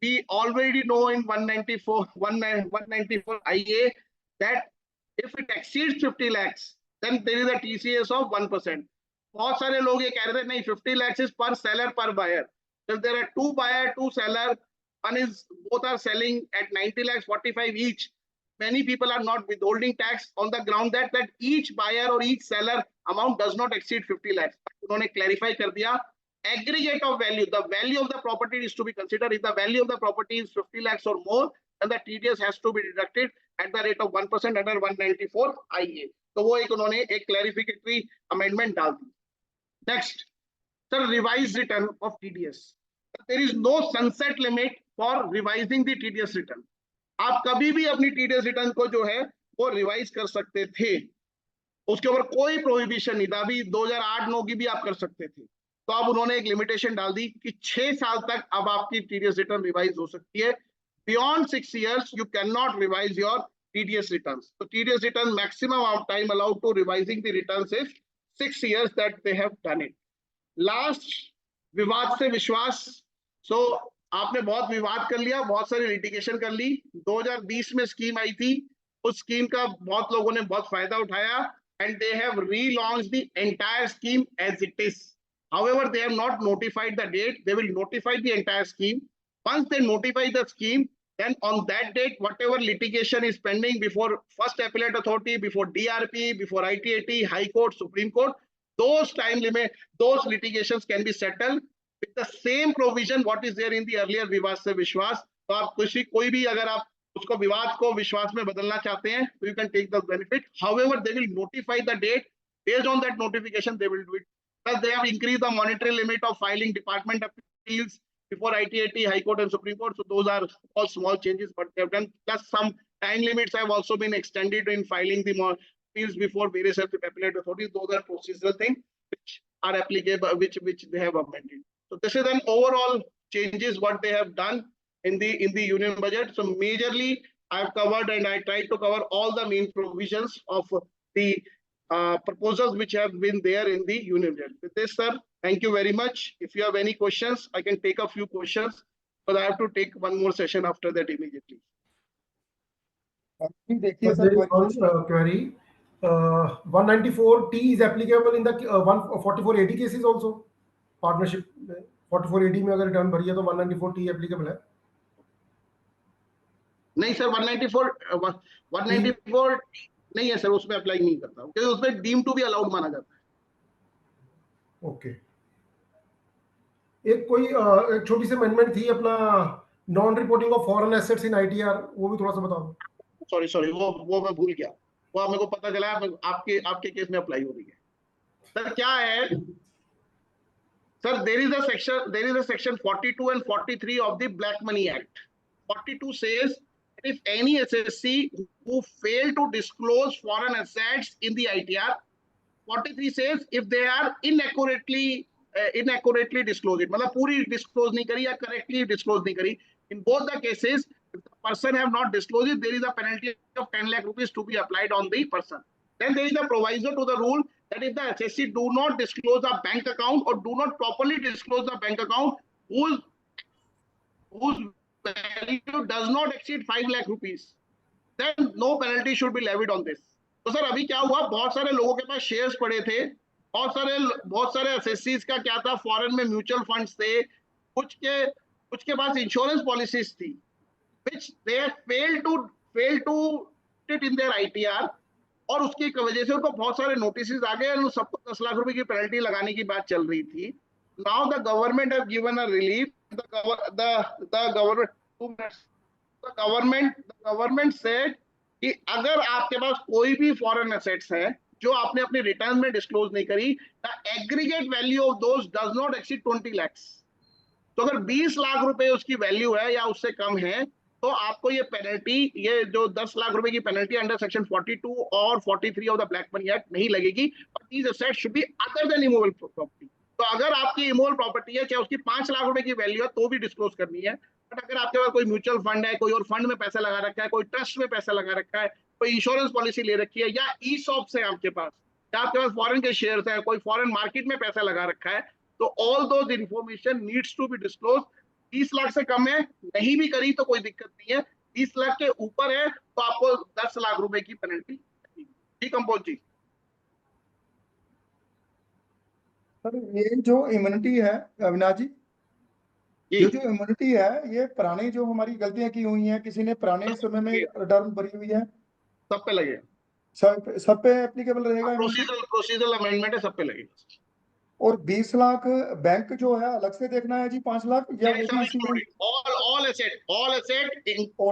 we already know in 194 IA that if it exceeds 50 lakhs, then there is a TCS of 1%. बहुत सारे लोग ये कह रहे थे नहीं 50 lakhs is per seller per buyer. If there are 2 buyer, 2 seller, one is both are selling at 90 lakhs 45 each. Many people are not withholding tax on the ground that each buyer or each seller amount does not exceed 50 lakhs. उन्होंने clarify कर दिया. Aggregate of value, the value of the property is to be considered. If the value of the property is 50 lakhs or more, then the TDS has to be deducted at the rate of 1% under 194 IA. तो वो एक उन्होंने एक clarificatory amendment डाल दी. Next, sir, revised return of TDS. There is no sunset limit for revising the TDS return. आप कभी भी अपनी TDS रिटर्न को जो है वो रिवाइज कर सकते थे, उसके ऊपर कोई प्रोहिबिशन नहीं था. अभी 2008-9 की भी आप कर सकते थे. तो अब उन्होंने एक लिमिटेशन डाल दी कि 6 साल तक अब आपकी TDS रिटर्न रिवाइज हो सकती है. Beyond 6 years you cannot revise your TDS returns. So TDS return maximum of time allowed to revising the returns is 6 years that they have done it. Last, विवाद से विश्वास. So आपने बहुत विवाद कर लिया, बहुत सारी लिटिगेशन कर ली. 2020 में स्कीम आई थी, उस स्कीम का बहुत लोगों ने बहुत फायदा उठाया, and they have relaunched the entire scheme as it is. However, they have not notified the date. They will notify the entire scheme. Once they notify the scheme, then on that date, whatever litigation is pending before first appellate authority, before DRP, before ITAT, High Court, Supreme Court, those time limit, those litigations can be settled with the same provision what is there in the earlier विवाद से विश्वास. तो आप कोई भी अगर आप उसको विवाद को विश्वास में बदलना चाहते हैं, तो you can take the benefit. However, they will notify the date. Based on that notification, they will do it. Plus, they have increased the monetary limit of filing department appeals before ITAT, High Court, and Supreme Court. So those are all small changes, but they have done. Plus, some time limits have also been extended in filing the appeals before various appellate authorities. Those are procedural things which are applicable, which they have amended. So this is an overall changes what they have done in the union budget. So majorly, I have covered and I tried to cover all the main provisions of the proposals which have been there in the union budget. With this, sir, thank you very much. If you have any questions, I can take a few questions, but I have to take one more session after that immediately. देखिए There sir, is one query. 194T is applicable in the 4480 cases also. Partnership 4480 में अगर return भरी है तो 194T applicable है. नहीं sir, 194 नहीं है सर, उसमें अप्लाई नहीं करता क्योंकि उसमें डीम टू भी अलाउड माना जाता है. ओके. एक कोई एक छोटी सी अमेंडमेंट थी अपना non reporting of foreign assets in ITR, वो भी थोड़ा सा बताओ. सॉरी वो मैं भूल गया. वो मेरे को पता चला आपके केस में अप्लाई हो रही है. सर क्या है sir, there is a section 42 and 43 of the Black Money Act. 42 says if any SSC who fail to disclose foreign assets in the ITR, 43 says if they are inaccurately disclosed it, मतलब पूरी disclose नहीं करी या correctly disclose नहीं करी. In both the cases, if the person have not disclosed it, there is a penalty of 10 lakh rupees to be applied on the person. Then there is a proviso to the rule that if the SSC do not disclose a bank account or do not properly disclose the bank account whose value does not exceed 5 lakh rupees, then no penalty should be levied on this. तो sir अभी क्या हुआ, बहुत सारे लोगों के पास shares पड़े थे, बहुत सारे एसएससीज का क्या था, फॉरेन में म्यूचुअल फंड्स थे, कुछ के पास इंश्योरेंस पॉलिसीज थी, which they failed to put in their ITR, और उसकी वजह से उनको बहुत सारे नोटिस आ गए और सबको 10 लाख रुपए की पेनल्टी लगाने की बात चल रही थी. Now the government have given a relief. The government said कि अगर आपके पास कोई भी फॉरेन एसेट्स है जो आपने अपने रिटर्न में डिस्क्लोज नहीं करी, the aggregate value of those does not exceed 20 lakhs. तो अगर 20 लाख रुपए उसकी वैल्यू है या उससे कम है, तो आपको ये पेनल्टी, ये जो 10 लाख रुपए की पेनल्टी अंडर सेक्शन 42 और 43 of the black money act नहीं लगेगी. These assets should be other than immovable property. तो अगर आपकी इमूवेबल प्रॉपर्टी है, चाहे उसकी 5 लाख रुपए की वैल्यू है, तो भी डिस्क्लोज करनी है. बट अगर आपके पास कोई म्यूचुअल फंड है, कोई और फंड में पैसा लगा रखा है, कोई ट्रस्ट में पैसा लगा रखा है, कोई इंश्योरेंस पॉलिसी ले रखी है, या ईसॉप्स है आपके पास, या आपके पास फॉरेन के शेयर्स है, कोई फॉरेन मार्केट में पैसा लगा रखा है, तो all those information needs to be disclose. 30 lakh से कम है, नहीं भी करी तो कोई दिक्कत नहीं है. 30 लाख के ऊपर है तो आपको 10 लाख रुपए की पेनल्टी. जी कंपोज जी. सर ये जो इम्यूनिटी है अविनाश जी, जी ये जो इम्यूनिटी है ये पुरानी जो हमारी गलतियां की हुई हैं, किसी ने पुराने समय में रिटर्न भरी हुई है, सब पे लगेगा। सब पे एप्लीकेबल रहेगा इम्यूनिटी। प्रोसीजरल अमेंडमेंट है, सब पे लगेगा। और 20 लाख बैंक जो है अलग से देखना है जी, 5 लाख या वो भी इसी में all asset All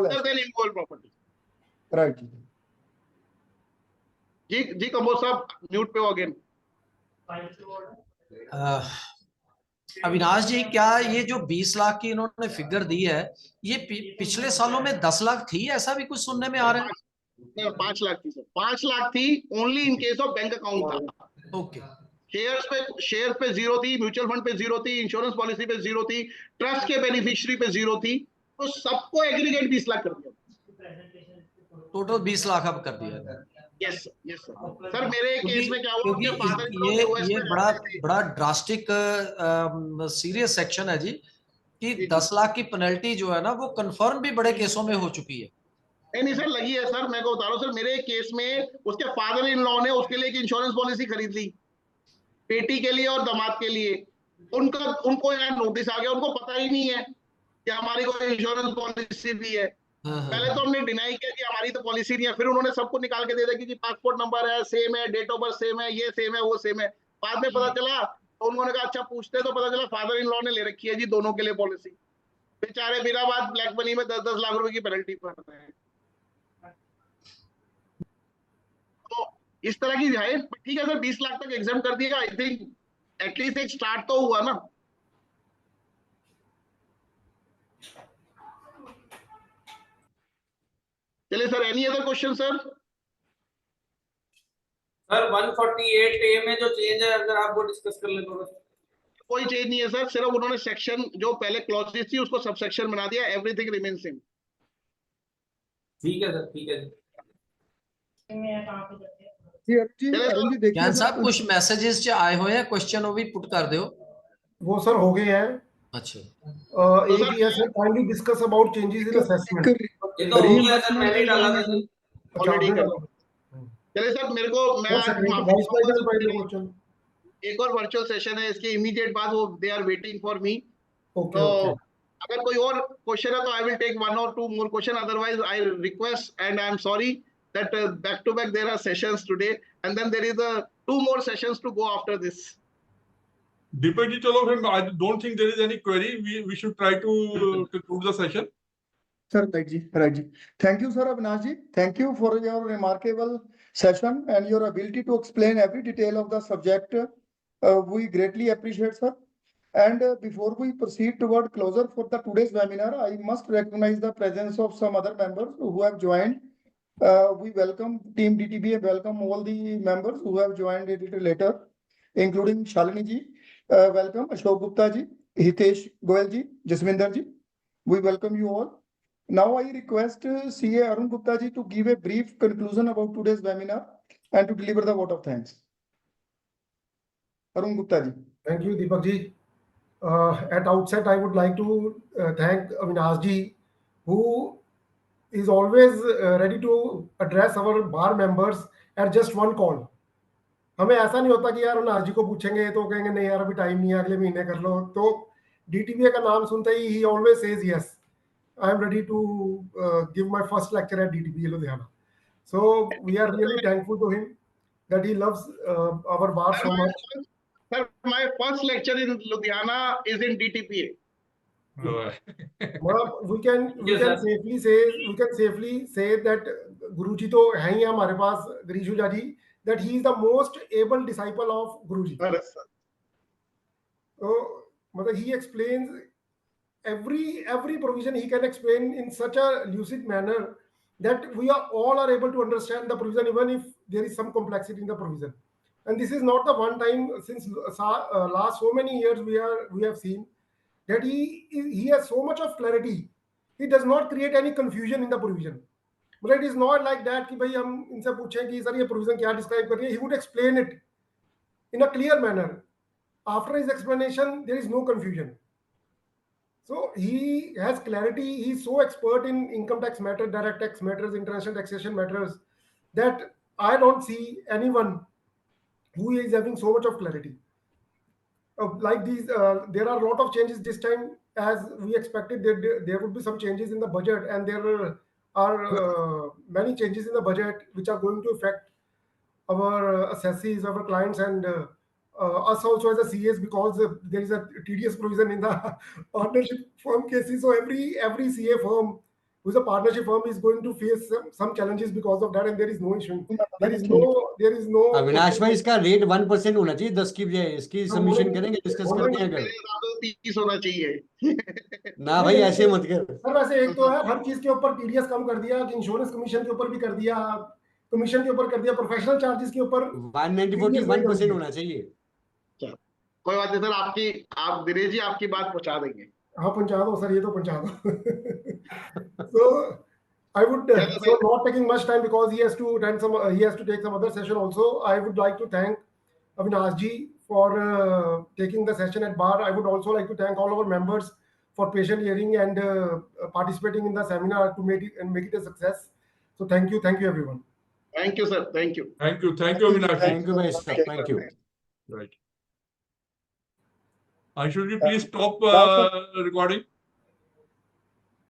other than immovable property। Right जी। जी कंबोज साहब म्यूट पे हो अगेन। अविनाश जी, क्या ये जो 20 लाख की इन्होंने फिगर दी है, ये पिछले सालों में 10 लाख थी, ऐसा भी कुछ सुनने में आ रहा है? 5 लाख थी सर, 5 लाख थी only in case of bank account था। ओके। शेयर पे 0 थी, म्यूचुअल फंड पे 0 थी, इंश्योरेंस पॉलिसी पे 0 थी, ट्रस्ट के बेनिफिशियरी पे 0 थी, तो सबको एग्रीगेट 20 लाख कर दिया। टोटल 20 लाख अब कर दिया। Yes sir. सर मेरे केस में क्या हुआ, क्योंकि उनके फादर इन लॉ यूएस ये में बड़ा रहते थे। बड़ा ड्रास्टिक सीरियस सेक्शन है जी, कि जी। 10 लाख की पेनल्टी जो है ना, वो कंफर्म भी बड़े केसों में हो चुकी है। नहीं सर लगी है सर, मैं को बता रहा हूँ सर, मेरे केस में उसके फादर इन लॉ ने उसके लिए एक इंश्योरेंस पॉलिसी खरीद ली, बेटी के लिए और दामाद के लिए। उनको यहाँ नोटिस आ गया, उनको पता ही नहीं है कि हमारी कोई इंश्योरेंस पॉलिसी भी है। पहले तो हमने डिनाई किया कि हमारी तो पॉलिसी नहीं है, फिर उन्होंने सबको निकाल के दे दिया कि पासपोर्ट नंबर है सेम है, डेट ऑफ बर्थ सेम है, ये सेम है, वो सेम है। बाद में पता चला तो उन्होंने कहा अच्छा पूछते, तो पता चला फादर इन लॉ ने ले रखी है जी दोनों के लिए पॉलिसी। बेचारे बिना बात ब्लैक मनी में 10-10 लाख रुपए की पेनल्टी पड़ रहे हैं। तो इस तरह की है, ठीक है सर 20 लाख तक एग्जाम कर दिया, आई थिंक एटलीस्ट एक स्टार्ट तो हुआ ना। चलिए sir, any other question sir? Sir 148A में जो चेंज है, अगर आप वो डिस्कस कर ले थोड़ा। कोई चेंज नहीं है सर, सिर्फ उन्होंने सेक्शन जो पहले क्लॉजेस थी उसको सब सेक्शन बना दिया, एवरीथिंग रिमेन सेम। ठीक है सर, ठीक है जी। जी अरुण जी देखिए ज्ञान सर, साहब, कुछ मैसेजेस जो आए हुए हैं, क्वेश्चन वो भी पुट कर दो। वो सर हो गए हैं। अच्छा। एक ही है sir, kindly discuss about changes in assessment. ये तो हो गया सर, मैंने ही डाला था सर। अच्छा Already आपने कर डाला। चलिए सर, मेरे को मैं और आज सेक्रेटरी माफी वाइस प्रेसिडेंट चाहूंगा, पहले क्वेश्चन। एक और वर्चुअल सेशन है, इसके इमीडिएट बाद वो they are waiting for me. Okay तो ओके। अगर कोई और क्वेश्चन है तो I will take 1 or 2 more question, otherwise I request and I am sorry that back to back there are sessions today and then there is 2 more sessions to go after this. Deepak ji, chalo फिर I don't think there is any query. We should try to conclude the session. Sir right जी। Thank you sir Avinash ji, thank you for your remarkable session and your ability to explain every detail of the subject. We greatly appreciate, sir. And before we proceed toward closure for the today's webinar, I must recognize the presence of some other members who have joined. We welcome Team DTB and welcome all the members who have joined a little later, including Shalini ji. Welcome Ashok Gupta ji, Hitesh Goyal ji, Jaswinder ji. We welcome you all. Now I request CA Arun Gupta ji to give a brief conclusion about today's webinar and to deliver the vote of thanks. Arun Gupta ji. Thank you, Deepak ji. At outset, I would like to thank Avinash ji, who is always ready to address our bar members at just one call. हमें ऐसा नहीं होता कि यार अविनाश जी को पूछेंगे तो कहेंगे नहीं यार अभी टाइम नहीं है, अगले महीने कर लो। तो DTBA का नाम सुनते ही always says yes, I am ready to give my first lecture at DTBA Ludhiana. So we are really thankful to him that he loves our bar so much. Sir, my first lecture in Ludhiana is in DTPA. We can safely say that Guruji तो है ही हमारे पास, Girish Ujha ji, that he is the most able disciple of Guruji. So मतलब he explains every provision, he can explain in such a lucid manner that we are all able to understand the provision even if there is some complexity in the provision. And this is not the one time, since last so many years we have seen that he has so much of clarity. He does not create any confusion in the provision. But it is not like that कि भाई हम इनसे पूछें कि sir ये provision क्या describe कर रही है. He would explain it in a clear manner. After his explanation, there is no confusion. So he has clarity. He is so expert in income tax matters, direct tax matters, international taxation matters, that I don't see anyone who is having so much of clarity. like these, there are a lot of changes this time. As we expected, there would be some changes in the budget, and there are many changes in the budget which are going to affect our assessees, our clients, and us also as a CAs, because there is a TDS provision in the partnership firm cases. So every CA firm who is a partnership firm is going to face some challenges because of that, and there is no issue. There is no. Avinash भाई इसका rate 1% होना चाहिए 10 की बजाय इसकी submission करेंगे discuss करते हैं मेरे अगर हिसाब से 30 होना चाहिए। ना भाई ऐसे मत कर सर वैसे एक तो है, हर चीज के ऊपर TDS कम कर दिया, कि इंश्योरेंस कमीशन के ऊपर भी कर दिया, कमीशन के ऊपर कर दिया, प्रोफेशनल चार्जेस के ऊपर 194 1% होना चाहिए। कोई बात नहीं सर, आप दिनेश जी आपकी बात पहुंचा देंगे। हाँ पहुंचा दो सर, ये तो पहुंचा दो। So I would, so not taking much time because he has to attend some, he has to take some other session also. I would like to thank Avinash ji for taking the session at bar. I would also like to thank all our members for patient hearing and participating in the seminar to make it a success. So thank you everyone. Thank you sir, thank you। Thank you, Avinash. Thank you भाई साहब, thank you. Right. Should you please stop recording?